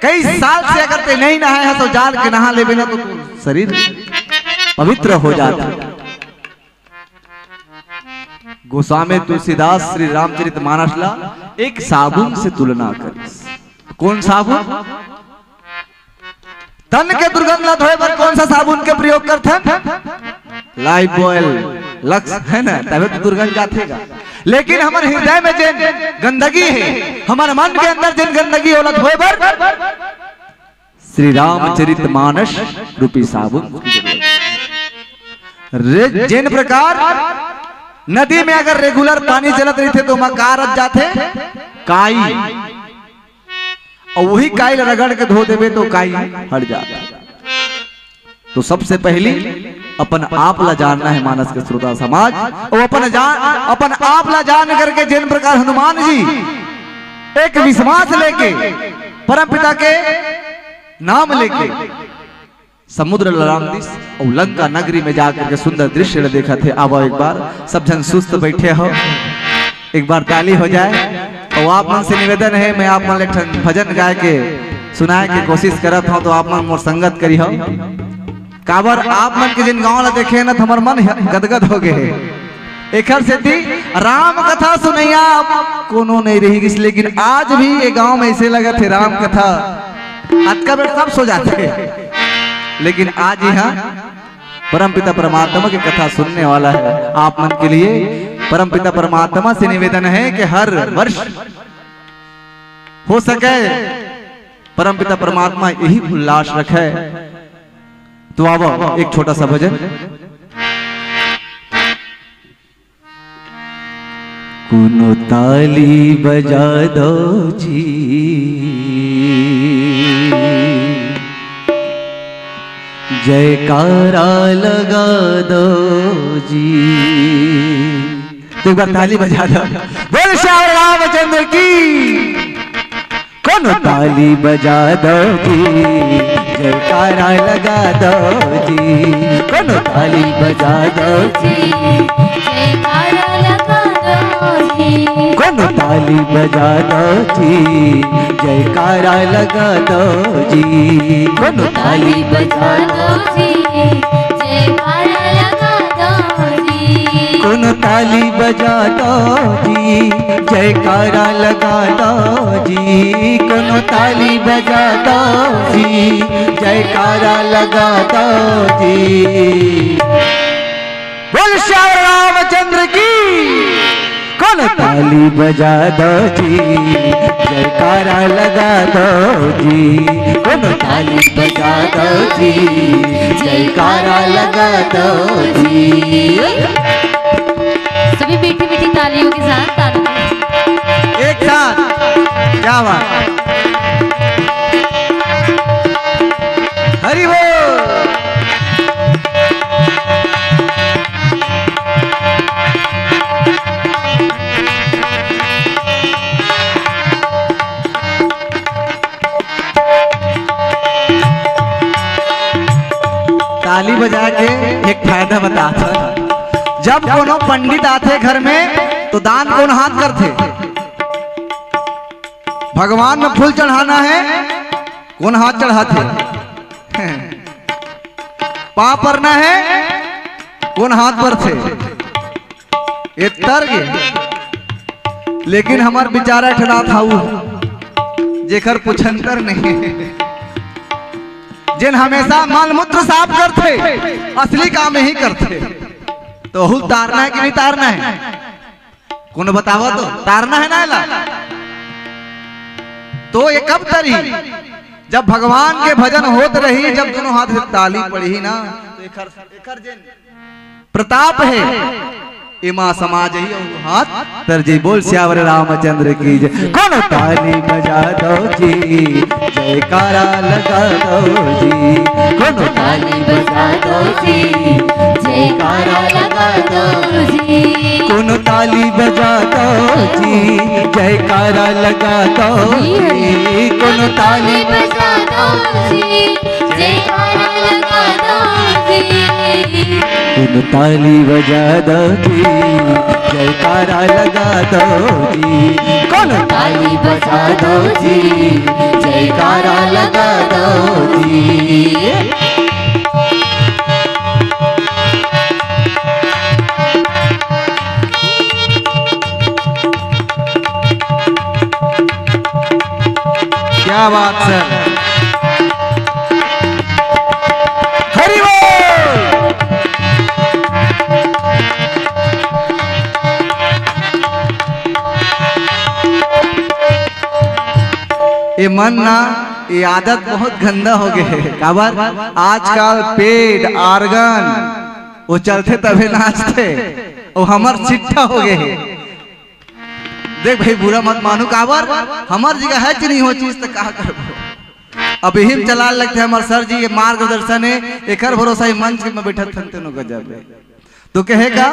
कई साल से अगर ते नहीं नहाए हैं तो जाल के नहा ले बिना तो शरीर पवित्र हो जाता है। गोस्वामी तुलसीदास श्री रामचरितमानस ला एक साबुन से तुलना कर। कौन साबुन? तन के दुर्गंध न धोए पर कौन सा साबुन के प्रयोग करते हैं? लाइफ बॉयल लक्स है ना, तभी तो दुर्गंध जातेगा। लेकिन हमारे हृदय में जिन गंदगी है, हमारे मन के अंदर जिन गंदगी होला धोए पर श्री रामचरितमानस रूपी साबुन। जिन प्रकार नदी में अगर रेगुलर पानी चलत रही थे तो मकार रच जाते काई, और वही काई रगड़ के धो देवे तो काई हट जाता। तो सबसे पहली अपन आप ला जानना है मानस के श्रोता समाज, और अपन आप ला जान करके जिन प्रकार हनुमान जी एक विश्वास लेके परमपिता के नाम लेके समुद्र ललांदिस और लंका नगरी में जाकर के सुंदर दृश्य देखा थे। अब एक बार सब जन सुस्त बैठे हो, एक बार ताली हो जाए। और आप मन से निवेदन है, मैं आप मन एक भजन गाय के सुनाए के कोशिश करत हूँ, तो आप मन मोर संगत करी हो। काबर आप मन के जिन गाँव ला देखे ना, हमार मन गदगद हो गए। एखर से थी राम कथा सुनैया कोनो नहीं रही, लेकिन आज भी ये गांव में ऐसे लगा थे राम कथा आज का बेटा सब सो जाते हैं, लेकिन आज यहाँ परमपिता परमात्मा की कथा सुनने वाला है। आप मन के लिए परमपिता परमात्मा से निवेदन है कि हर वर्ष हो सके परमपिता परमात्मा यही उल्लास रखे। तो अब एक छोटा सा भजन।
कुनो ताली बजा दो जी, जयकारा लगा दो जी।
तो एक बार ताली बजा दो, बोल श्याम रामचंद्र की।
कोनो ताली बजा दो जी, जयकारा लगा दो जी। कोनो ताली बजा दो जी,
जयकारा लगा दो जी।
कोनो ताली बजा दो जी, जयकारा लगा दो जी। कोनो ताली बजा दो
जी, जयकारा लगा दो जी।
कोनो ताली बजा दो जी, जयकारा लगा दो जी। कोनो ताली बजा दो जी, जयकारा लगा दो जी।
बोल श्याम रामचंद्र की।
कोनो ताली बजा दो जी, जयकारा लगा दो जी। कोनो ताली बजा दो जी, जयकारा लगा दो जी।
सभी मीठी मीठी तालियों के साथ तालियों
एक साथ क्या बात। हरि बोल। ताली बजा के एक फायदा बताता। जब कोनो पंडित आते घर में तो दान कौन हाथ करते? भगवान में फूल चढ़ाना है कौन हाथ चढ़ाते? पाँव परना है कौन हाथ पर थे? ये तर्क। लेकिन हमार बेचारा ठड़ा था जेकर पुछंतर नहीं, जिन हमेशा माल मूत्र साफ करते असली काम ही करते। तो हुल तारना है कि नहीं तारना है? कौन बतावा तो तारना है ना ला? तो ये कब तरी? जब भगवान के भजन होत रही, जब दोनों हाथ से ताली पड़ी ना, तो एकर जिन प्रताप है इमा समाज ही हाथ तरजी। बोल श्यावर रामचंद्र की जय।
कोनो ताली बजा दो जी, जयकारा लगा दो जी। कोनो ताली बजा दो जी, जयकारा लगा दो जी। कोनो ताली बजा दो जी, जयकारा लगा दो जी। कोनो ताली
बजा दो जी, जयकारा लगा दो जी।
कोनो ताली बजा दो जी, जयकारा लगा दो जी। कोनो ताली बजा दो जी, जयकारा लगा दो जी।
क्या बात सर। हरि बोल। ये मन ना ये आदत बहुत गंदा हो गए है। काबर आजकल पेड आर्गन वो चलते तभी नाचते और हमर चिट्ठा हो गए है। देख भाई बुरा मत मानो, काबर हमार जगह है कि नहीं हो चीज तो कहा करबो। अब यही चला लगते हमारे सर जी के मार्गदर्शन है, एक भरोसा ही मंच में बैठा थनते नो गजब है। तो कहेगा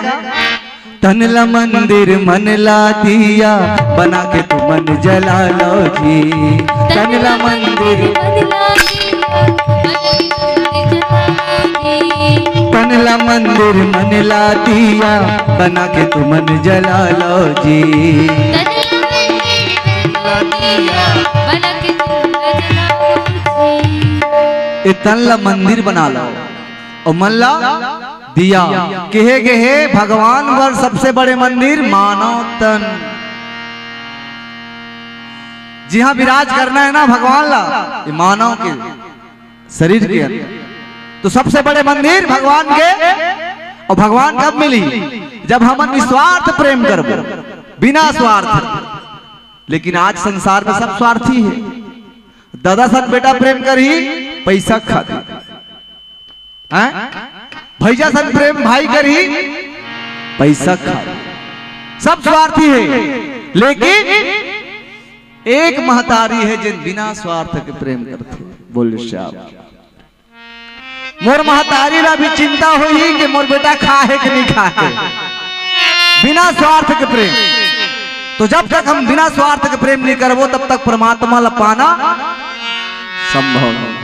तनला मंदिर मन ला दिया बना के तू मन जला लो जी। तनला मंदिर तनला मंदिर मन ला दिया बना के तू मन जला लो जी।
ये तनला मंदिर बना लो। और मल्ला दिया कहे गए भगवान वर सबसे बड़े मंदिर मानव तन। जी हाँ, विराज करना है ना भगवान ला, ये मानव के शरीर के अंदर। तो सबसे बड़े मंदिर भगवान के। और भगवान कब मिली? जब हम निस्वार्थ प्रेम कर, बिना स्वार्थ। लेकिन आज संसार में सब स्वार्थी है। दादा सन बेटा प्रेम कर ही पैसा खाते, भैया सन प्रेम भाई कर ही पैसा खाते, सब स्वार्थी है। लेकिन एक महतारी है जिन बिना स्वार्थ के प्रेम करते। बोले श्याम मोर महतारी ला भी चिंता हुई कि मोर बेटा खाए कि नहीं खाए, बिना स्वार्थ के प्रेम। तो जब तक हम बिना स्वार्थ के प्रेम नहीं करबो तब तक परमात्मा ला पाना संभव नहीं।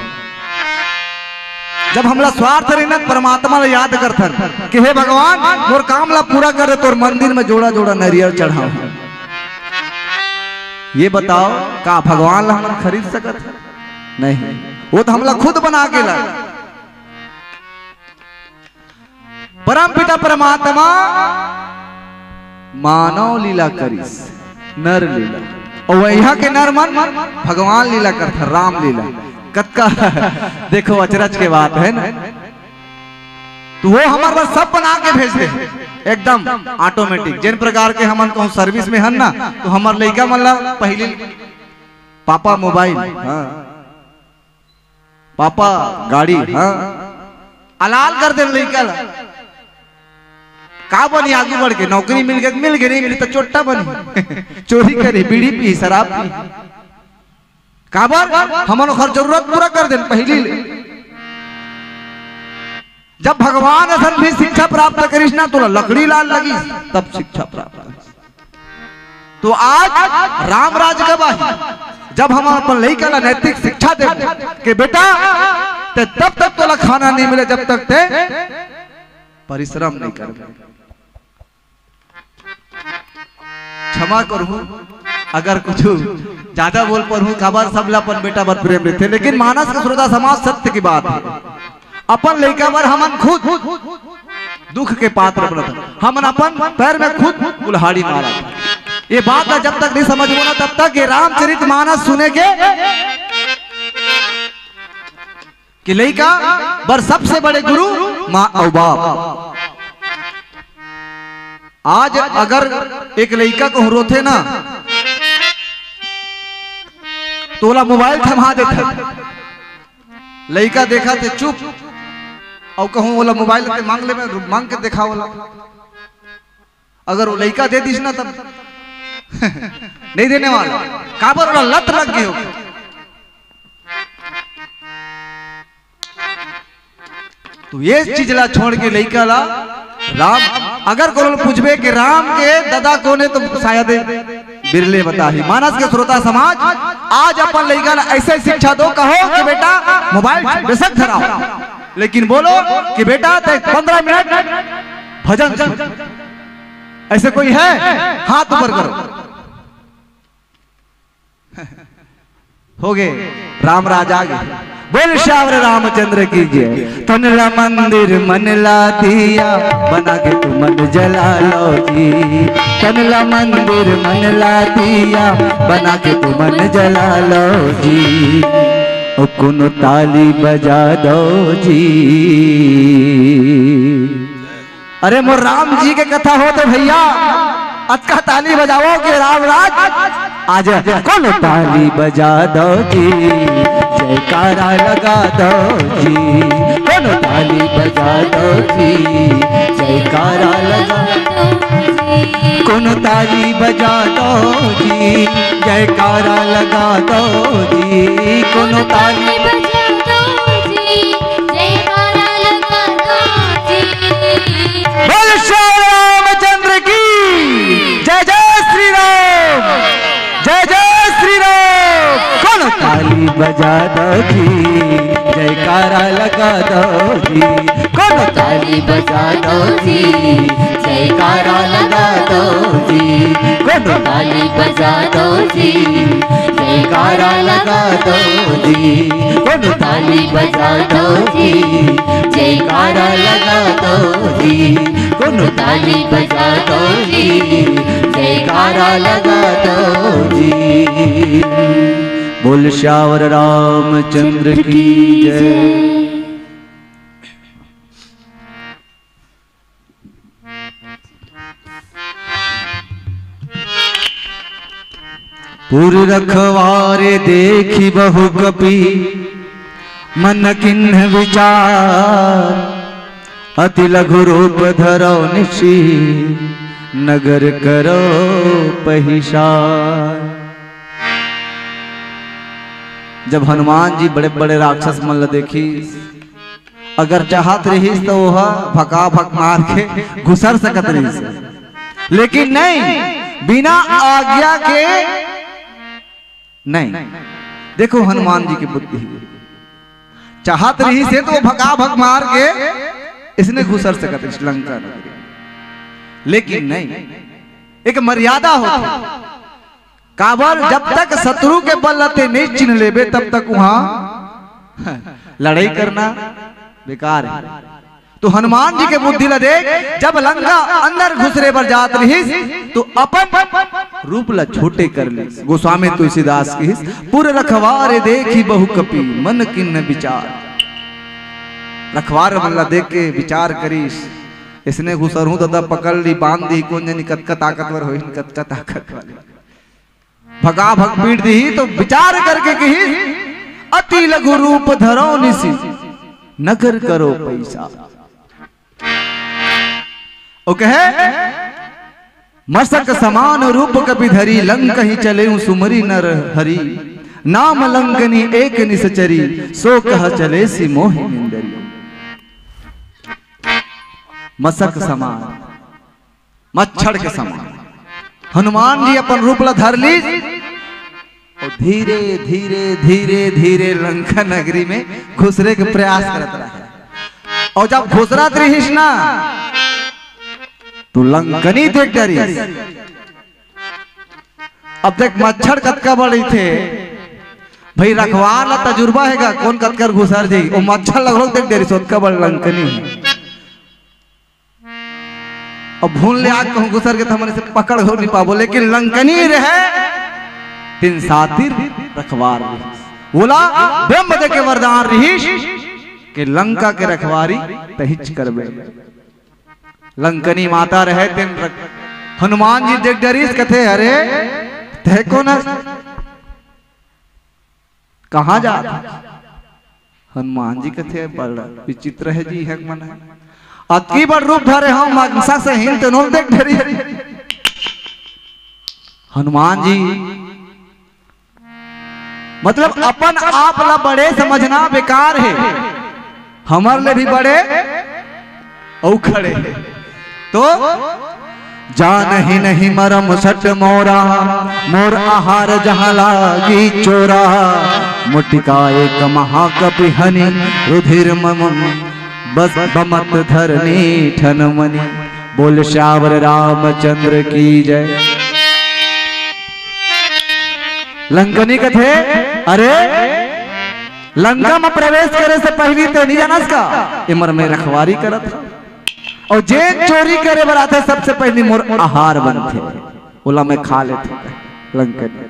जब हमला स्वार्थ रहना परमात्मा ला याद करथन कि हे भगवान मोर काम ला पूरा कर दे, तोर मंदिर में जोड़ा जोड़ा नारियल चढ़ाओ। ये बताओ का भगवान ला हम खरीद सकत है? नहीं, वो तो हमला खुद बना के ला। परम पिता परमात्मा मानव लीला करिस, नर लीला। और वह के नर मन भगवान लीला करता, राम लीला कत्का। देखो अचरज के बात है ना। तो वो हमारे पास सब बना के भेजते हैं एकदम ऑटोमेटिक। जिन प्रकार के हमन कहूं सर्विस में हन ना, तो हमार लड़का मन ला पहले पापा मोबाइल, हाँ पापा गाड़ी, हाँ अलाल कर दे लड़का ला। का बनी आगे बढ़ के नौकरी मिल गई, नहीं मिली तो चोट्टा बनी, चोरी करे, बीड़ी पी, शराब पी। काबर हमन हर जरूरत पूरा कर दे पहली। जब भगवान असन भी शिक्षा प्राप्त करिस ना, तो लकड़ी लाल लगी तब शिक्षा प्राप्त। तो आज राम राज कब आई? जब हम अपन लड़का ला नैतिक शिक्षा दे कि बेटा ते तब तक तो खाना नहीं मिले जब तक ते परिश्रम नहीं कर। क्षमा करूं अगर कुछ ज्यादा बोल पर हूं, खबर सबलापन बेटा बर प्रेम रहते। लेकिन मानस का श्रोता समाज सत्य की बात है। अपन लड़का बर हमन खुद दुख के पात्र बनता, हमन अपन पैर में खुद कुल्हाड़ी मारा। ये बात है जब तक नहीं समझ ना तब तक ये रामचरित मानस सुने के कि लड़का बर सबसे बड़े गुरु माँ और बाप। आज अगर एक लड़का को रोते ना तो ओला मोबाइल थमा देता, लड़का देखा थे चुप, और कहूं ओला मोबाइल के मांग ले में मांग के देखा वाला। अगर वो लड़का दे दीस ना तब नहीं देने वाला, काबर ओला लत लग गई हो। तो ये चीज ला छोड़ के लड़का ला राम। अगर कोई पूछबे कि राम के दादा कौन है तो शायद बिरले बता ही। मानस के श्रोता समाज आज अपन लड़का ऐसे शिक्षा दो, कहो कि बेटा मोबाइल बेशक धराओ, लेकिन बोलो कि बेटा 15 मिनट भजन सुन। ऐसे कोई है? हाथ ऊपर करो। हो गए राम राज आ गए। बोल श्याम रामचंद्र की जय। तनला मंदिर मन ला दिया बना के तू मन जला लो जी। तनला मंदिर मन ला दिया बना के तू मन जला लो जी। ओ कुनो ताली बजा दो जी। अरे मोर राम जी के कथा हो तो भैया अतका ताली बजाओ कि राम राज आज कौन ताली बजा दो जी। जयकारा लगा दो जी। कौन ताली बजा दो जी। जयकारा लगा दो। कौन ताली बजा दो जी। जयकारा लगा दो जी। कौन ताली
बजा दो जी। जयकारा लगा दो जी।
बोल श्री रामचंद्र की जय। जय श्री राम, जय जय श्री राम। कौन ताली बजा दो जी। जयकारा लगा दो जी। कौन ताली बजा दो जी। जयकारा लगा दो जी। कौन ताली बजा दो जी।
जयकारा लगा दो जी, दोनों ताली बजा दो जी, जयकारा लगा दो जी, दोनों ताली बजा दो जी, जयकारा लगा दो जी।
बोल श्यावर रामचंद्र की जय। पुर रखवारे देखी बहु कपि, मन किन्ह विचार, अति लघु रूप धरो निशी, नगर करो पहिशार। जब हनुमान जी बड़े बड़े राक्षस मल्ल देखी, अगर चाहत रही तो वह भका भक मार के घुसर सकत रही, लेकिन नहीं, बिना आज्ञा के नहीं। देखो हनुमान जी की बुद्धि, चाहत रही से तो भगा भग मार के इसने घुसर सकत लंका, लेकिन नहीं, एक मर्यादा होती। काबर जब तक शत्रु के बल लते नहीं चिन्ह लेबे तब तक वहां लड़ाई करना बेकार है। तो हनुमान जी के बुद्धि ल देख, जब लंका अंदर घुसरे पर जात रही तो अपन रूप ला छोटे कर ली। गोस्वामी तुलसीदास की पुर रखवारे देखी बहु कपि, मन किन्न विचार। रखवार मल्ला देख के विचार करीस, इसने घुसर हूं तो पकड़ ली, बांध दी, कौन जानी कतका ताकतवर हो, कतका ताकत वाली, भगा भग पीट दी। तो विचार करके कही, अति लघु रूप धरो निसी, नगर करो पैसा। ओ कहे मस्तक समान रूप कपि धरी, लंक ही चले सुमरी नर हरि, नाम लंकनी एक निसचरी, सो कह चले सी मोहि निंदरी। मस्तक समान, मच्छर के समान हनुमान जी अपन रूप ला धर ली और धीरे धीरे धीरे धीरे लंका नगरी में घुसरे के प्रयास करता रहा। और जब घुसरा रहीस ना तो लंकनी देख डरी। अब तक मच्छर कतका बड़ी थे भाई, रखवार ला तजुर्बा हैगा, कौन कतकर घुसर जी, वो मच्छर लगलो देख डरी, सोतका बड़ लंकनी। अब भूल ले आग कहूं घुसर के तो हमारे से पकड़ हो नहीं पाबो, लेकिन लंकनी रहे तीन सातिर रखवार बोला, ब्रह्म दे के वरदान रहीश के लंका के रखवारी तहिच करबे। लंकनी माता रहे तीन हनुमान जी देख डरीस कथे, अरे थे कौन कहां जा? हनुमान जी कथे बड़ा विचित्र है जी, है मन है अति बड़ रूप धरे हम मगसा से हिंद नोल देख डरी। हनुमान जी मतलब अपन आप ला बड़े समझना बेकार है, हमारे लिए भी बड़े औ खड़े। तो जान ही नहीं मरम सट मोरा, मोर आहार जहां लागी चोरा, मुटिका एक महाकपि हनि, रुधिर मम बस बमत धरनी ठन मनी। बोल श्यावर रामचंद्र की जय। लंकनी कथे, अरे लंका में प्रवेश करे से पहले तो नहीं जानस का इमर में रखवारी करत, और जे चोरी करे बराते सबसे पहले मोर आहार बनते, बोला मैं खा लेते। लंकनी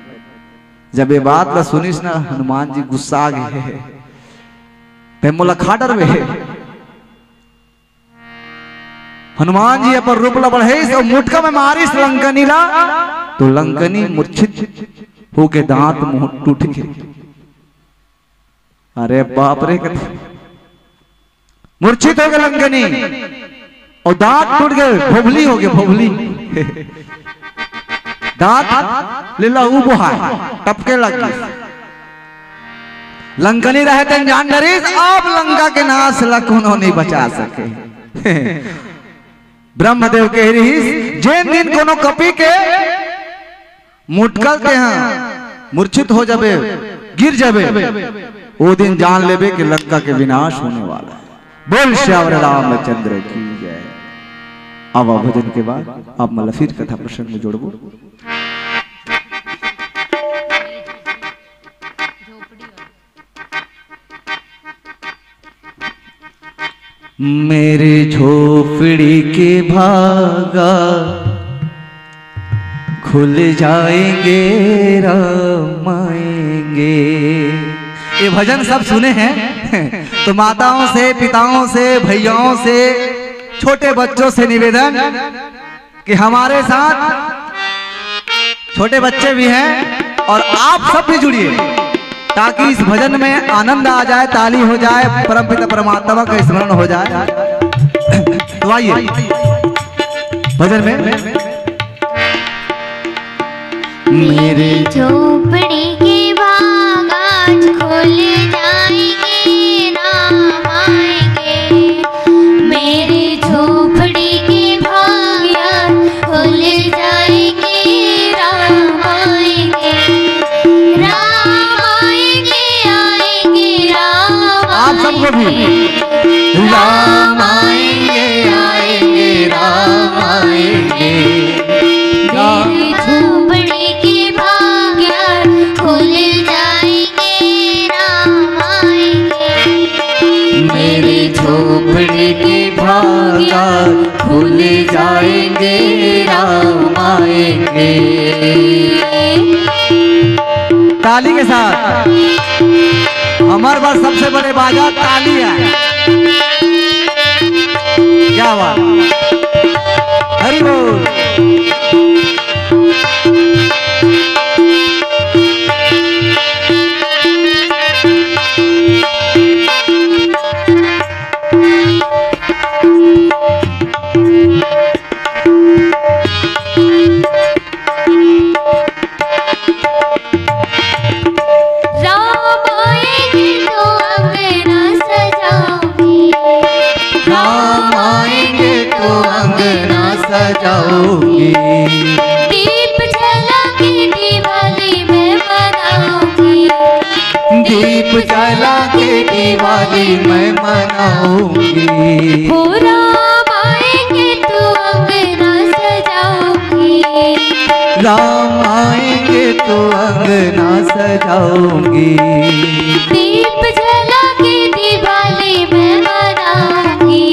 जब ये बात ला सुनिस ना, हनुमान जी गुस्सा आ गए, ते मोला खा डरवे। हनुमान जी अपन रूप ला बढ़े और मुटका में मारिस लंकनी ला, तो लंकनी मूर्छित होके दांत मुंह टूट के, अरे बाप रे, मूर्छित हो गए लंकनी और दांत टूट गए, भोभली हो गए, भोभली दांत लीला उबोहा टपके लग गए। लंकनी रहते जान डरीस, अब लंका के नाश ला कोनो नहीं बचा सके। ब्रह्मदेव कह रही, जिन दिन कोनो कपि के मुटकल के हैं मूर्छित हो जाबे, गिर जाबे, वो दिन जान लेबे कि लंका के विनाश होने वाला है। बोल श्यावर रामचंद्र की जय। अब भजन के बाद आप मला फिर कथा प्रसंग में जोड़बो। मेरे झोपड़ी के भागा खुल जाएंगे रामाएंगे। ये भजन सब सुने हैं तो माताओं से, पिताओं से, भैयाओं से, छोटे बच्चों से निवेदन कि हमारे साथ छोटे बच्चे भी हैं और आप सब भी जुड़िए ताकि इस भजन में आनंद आ जाए, ताली हो जाए, परमपिता परमात्मा का स्मरण हो जाए। तो आइए भजन में।
मेरे झोपड़ी के भाग आज खुल जाएंगे, राम आएंगे। मेरे झोपड़ी के भाग आज खुल जाएंगे, राम आएंगे। राम आएंगे, आएंगे राम।
आप सबको भी राम आएंगे, आएंगे राम आएंगे।
मेरे झोपड़ी के भाग खुल जाएंगे, राम आएंगे।
मेरे झोपड़ी के भाग खुल जाएंगे, राम आएंगे। ताली के साथ हमारे पास सबसे बड़े बाजा ताली है। क्या बात, हरि बोल। सजाऊंगी,
दीप जला के दिवाली मैं मनाऊंगी।
दीप जला के दिवाली मैं मनाऊंगी।
हो राम आएंगे तो अंगना सजाऊंगी।
राम आएंगे तो अंगना सजाऊंगी।
दीप जला के दिवाली मैं मनाऊंगी।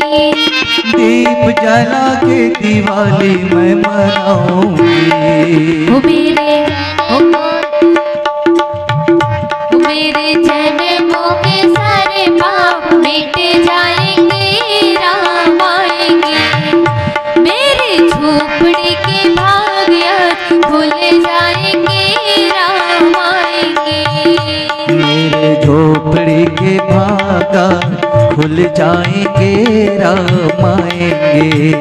दीप जला के दिवाली मैं मनाऊंगी।
वो मेरे जन्मों के सारे पाप मिट जाएंगे, राम आएंगे। मेरे झोपड़ी के भाग खुल जाएंगे, राम आएंगे।
मेरे झोपड़ी के भागा खुल जाएंगे, राम आएंगे।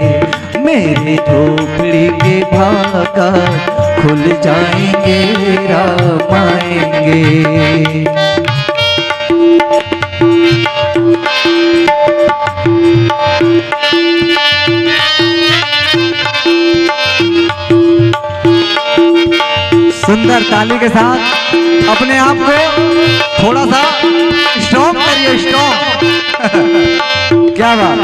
मेरे झोपड़ी के भागा खुल जाएंगे, राम आएंगे। सुंदर ताली के साथ अपने आप को थोड़ा सा स्ट्रॉन्ग करिए, स्ट्रॉन्ग। क्या बात।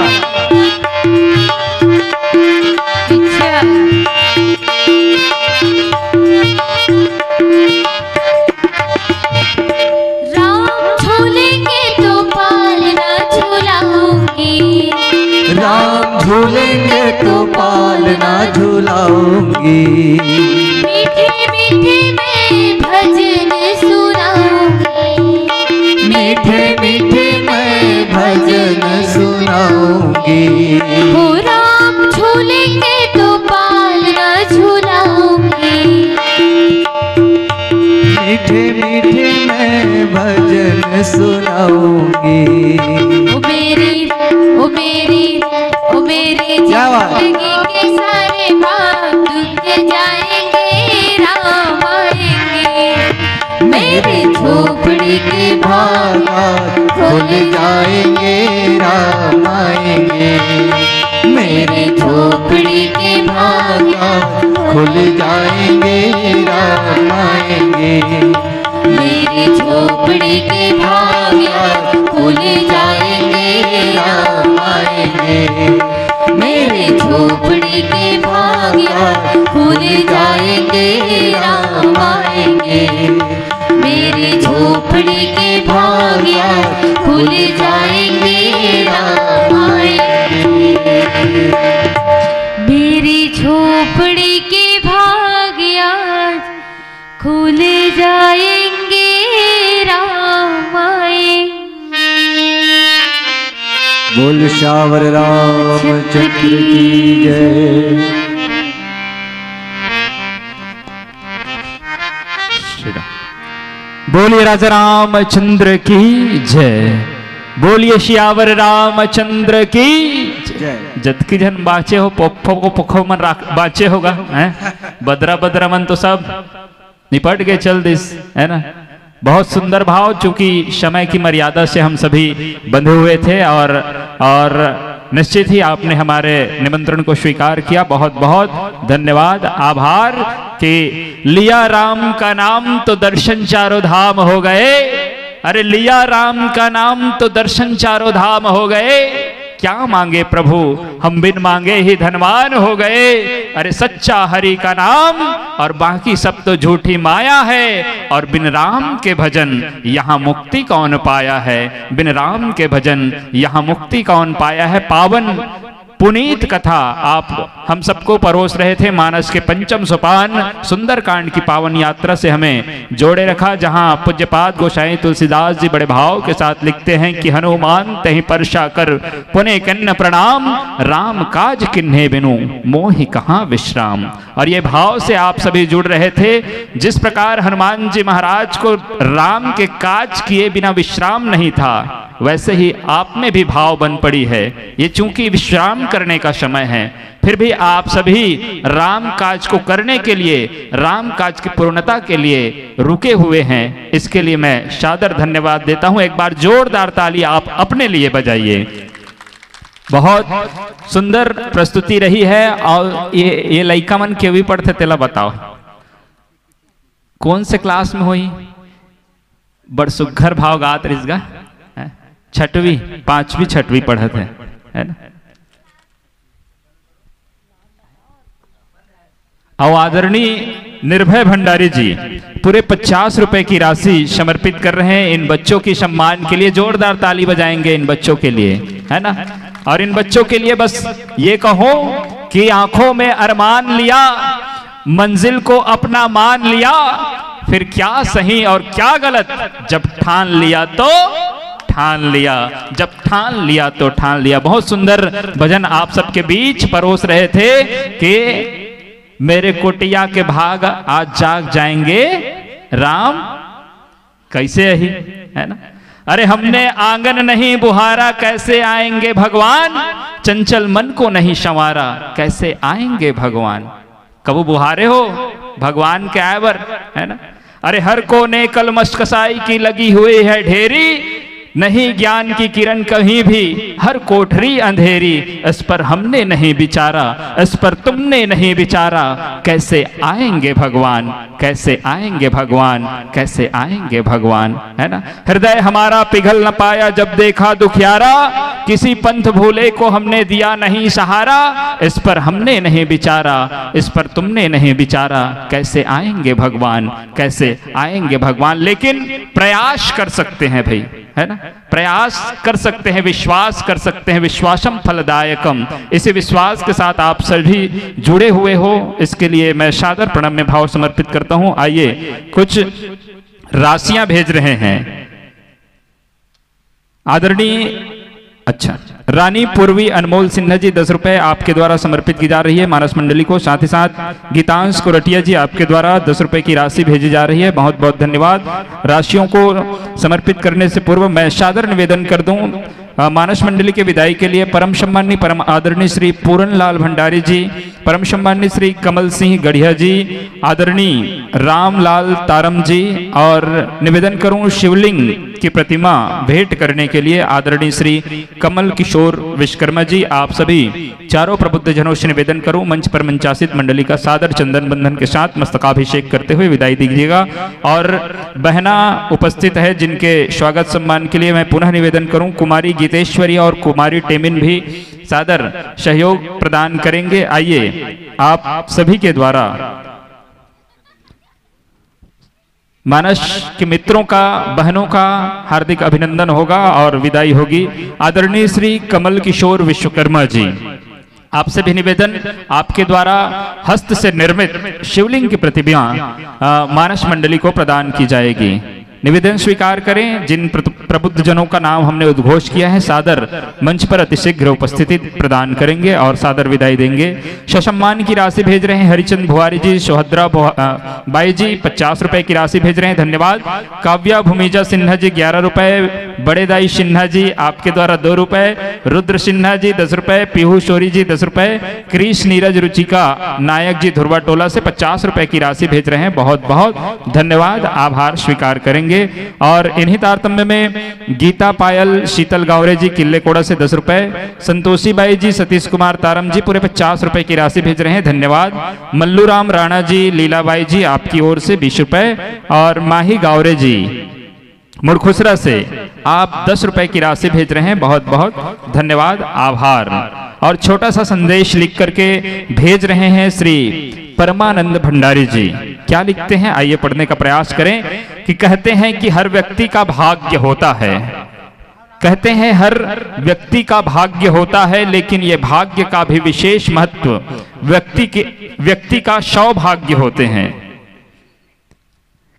राम झूलेंगे तो पालना झूलाऊंगी।
राम झूलेंगे तो पालना झूलाऊंगी।
मीठे मीठे मैं भजन सुनाऊंगी।
मीठे मीठे मैं भजन सुनाऊंगी।
हो राम झूलेंगे तो पालना झूलाऊंगी।
मीठे मीठे मैं भजन सुनाऊंगी।
ओ मेरी जिंदगी के सारे भाग दुख जाएंगे, राम आएंगे। मेरे झोपड़ी के भागा
खुल जाएंगे, राम आएंगे।
मेरे झोपड़ी के भागा
खुल जाएंगे, राम आएंगे।
मेरी झोपड़ी के भाग्य खुल जाएंगे, राम आएंगे। मेरे झोपड़ी के भाग्य खुल जाएंगे, राम आएंगे। मेरी झोपड़ी के भाग्य खुल जाएंगे, राम आएंगे।
बोल श्यावर रामचंद्र की जय।
बोलिए राजा रामचंद्र की जय। बोलिए श्यावर रामचंद्र की जय। जतकी जन बाचे हो पोखो को पोखो मन बाचे होगा हैं। बदरा बदरा मन तो सब निपट गए चल दिस है ना। बहुत सुंदर भाव, चूंकि समय की मर्यादा से हम सभी बंधे हुए थे और निश्चित ही आपने हमारे निमंत्रण को स्वीकार किया। बहुत बहुत धन्यवाद, आभार कि लिया राम का नाम तो दर्शन चारों धाम हो गए। अरे लिया राम का नाम तो दर्शन चारों धाम हो गए। क्या मांगे प्रभु हम बिन मांगे ही धनवान हो गए। अरे सच्चा हरि का नाम और बाकी सब तो झूठी माया है। और बिन राम के भजन यहाँ मुक्ति कौन पाया है। बिन राम के भजन यहाँ मुक्ति कौन पाया है। पावन पुनीत कथा आप हम सबको परोस रहे थे। मानस के पंचम सोपान सुंदरकांड की पावन यात्रा से हमें जोड़े रखा, जहां पूज्यपाद गोसाई तुलसीदास जी बड़े भाव के साथ लिखते हैं कि हनुमान तहि परशा कर पुने कन्न प्रणाम। राम काज किन्हे बिनु मोहि कहाँ विश्राम। और ये भाव से आप सभी जुड़ रहे थे। जिस प्रकार हनुमान जी महाराज को राम के काज किए बिना विश्राम नहीं था, वैसे ही आप में भी भाव बन पड़ी है। ये चूंकि विश्राम करने का समय है, फिर भी आप सभी राम काज को करने के लिए, राम काज की पूर्णता के लिए रुके हुए हैं। इसके लिए मैं सादर धन्यवाद देता हूं। एक बार जोरदार ताली आप अपने लिए बजाइए। बहुत सुंदर प्रस्तुति रही है। और ये लइका मन के भी पढ़ते तेला बताओ कौन से क्लास में हुई। बड़ सुघर भाव गात रिसगा, छठवीं पांचवी छठवीं पढ़त है ना। और आदरणीय निर्भय भंडारी जी पूरे 50 रुपए की राशि समर्पित कर रहे हैं इन बच्चों की सम्मान के लिए। जोरदार ताली बजाएंगे इन बच्चों के लिए, है ना। और इन बच्चों के लिए बस ये कहो कि आंखों में अरमान लिया, मंजिल को अपना मान लिया, फिर क्या सही और क्या गलत, जब ठान लिया तो ठान लिया, जब ठान लिया तो ठान लिया। बहुत सुंदर भजन आप सबके बीच परोस रहे थे कि मेरे कुटिया के भाग आज जाग जाएंगे राम कैसे ही, है ना। अरे हमने आंगन नहीं बुहारा कैसे आएंगे भगवान। चंचल मन को नहीं संवारा कैसे आएंगे भगवान। कबू बुहारे हो भगवान के आवर, है ना। अरे हर कोने कलमश कसाई की लगी हुई है ढेरी, नहीं ज्ञान की किरण कहीं भी, हर कोठरी अंधेरी। इस पर हमने नहीं विचारा, इस पर तुमने नहीं विचारा, कैसे आएंगे भगवान, कैसे आएंगे भगवान, कैसे आएंगे भगवान, है ना। हृदय हमारा पिघल न पाया जब देखा दुखियारा, किसी पंथ भूले को हमने दिया नहीं सहारा। इस पर हमने नहीं विचारा, इस पर तुमने नहीं विचारा, कैसे आएंगे भगवान, कैसे आएंगे भगवान। लेकिन प्रयास कर सकते हैं भाई, है ना। प्रयास कर सकते हैं, विश्वास कर सकते हैं। विश्वासम फलदायकम, इसी विश्वास के साथ आप सभी जुड़े हुए हो, इसके लिए मैं सादर प्रणव में भाव समर्पित करता हूं। आइए कुछ राशियां भेज रहे हैं आदरणीय रानी पूर्वी अनमोल सिन्हा जी 10 रुपए आपके द्वारा समर्पित की जा रही है मानस मंडली को। साथ ही साथ गीतांश कोरटिया जी आपके द्वारा 10 रुपए की राशि भेजी जा रही है। बहुत बहुत धन्यवाद। राशियों को समर्पित करने से पूर्व मैं सादर निवेदन कर दूं मानस मंडली के विदाई के लिए परम सम्माननीय परम आदरणीय श्री पूरन लाल भंडारी जी, परम सम्माननीय श्री कमल सिंह गढ़िया जी, आदरणीय रामलाल तारम जी, और निवेदन करूं शिवलिंग की प्रतिमा भेंट करने के लिए आदरणीय श्री कमल किशोर विश्वकर्मा जी। आप सभी चारों प्रबुद्ध जनों से निवेदन करूं मंच पर मंचासित मंडली का सादर चंदन बंधन के साथ मस्तकाभिषेक करते हुए विदाई दीजिएगा। और बहना उपस्थित है जिनके स्वागत सम्मान के लिए मैं पुनः निवेदन करूं कुमारी गीतेश्वरी और कुमारी टेमिन भी सादर सहयोग प्रदान करेंगे। आइए आप सभी के द्वारा मानस के मित्रों का, बहनों का हार्दिक अभिनंदन होगा और विदाई होगी। आदरणीय श्री कमल किशोर विश्वकर्मा जी, आपसे भी निवेदन, आपके द्वारा हस्त से निर्मित शिवलिंग की प्रतिमा मानस मंडली को प्रदान की जाएगी। निवेदन स्वीकार करें। जिन प्रबुद्ध जनों का नाम हमने उद्घोष किया है सादर मंच पर अतिशीघ्र उपस्थिति प्रदान करेंगे और सादर विदाई देंगे। ससम्मान की राशि भेज रहे हैं हरिचंद भुआरी जी, सोहद्रा बाई जी 50 रुपए की राशि भेज रहे हैं, धन्यवाद। काव्या भूमिजा सिन्हा जी 11 रुपए, बड़े दाई सिन्हा जी आपके द्वारा 2 रुपए, रुद्र सिन्हा जी 10 रुपए, पीहू शोरी जी 10 रुपए, क्रिश नीरज रुचिका नायक जी धुरवा टोला से 50 रुपए की राशि भेज रहे हैं, बहुत बहुत धन्यवाद, आभार स्वीकार करेंगे। और इन्हीं तारतम्य में गीता पायल शीतल गावरे जी किले कोड़ा से 10 रुपए, संतोषी बाई जी सतीश कुमार तारम जी पूरे 50 रुपए की राशि भेज रहे हैं, धन्यवाद। मल्लू राम राणा जी लीलाबाई जी आपकी ओर से 20 रुपए और माही गावरे जी मुड़खुसरा से आप 10 रुपए की राशि भेज रहे हैं, बहुत बहुत धन्यवाद, आभार। और छोटा सा संदेश लिख करके भेज रहे हैं श्री परमानंद भंडारी जी। क्या लिखते हैं आइए पढ़ने का प्रयास करें। कि कहते हैं कि हर व्यक्ति का भाग्य होता है, कहते हैं हर व्यक्ति का भाग्य होता है, लेकिन यह भाग्य का भी विशेष महत्व व्यक्ति का सौभाग्य होते हैं।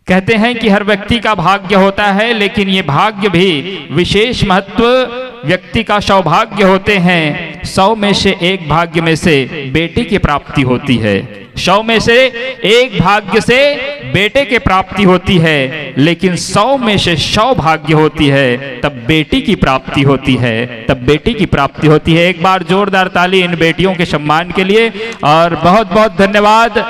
कहते हैं कि हर व्यक्ति का भाग्य होता है, लेकिन ये भाग्य भी विशेष महत्व व्यक्ति का सौभाग्य होते हैं। 100 में से एक भाग्य में से बेटे की प्राप्ति होती है, 100 में से एक भाग्य से बेटे की प्राप्ति होती है, लेकिन 100 में से 100 भाग्य होती है तब बेटी की प्राप्ति होती है, तब बेटी की प्राप्ति होती है। एक बार जोरदार ताली इन बेटियों के सम्मान के लिए और बहुत बहुत धन्यवाद।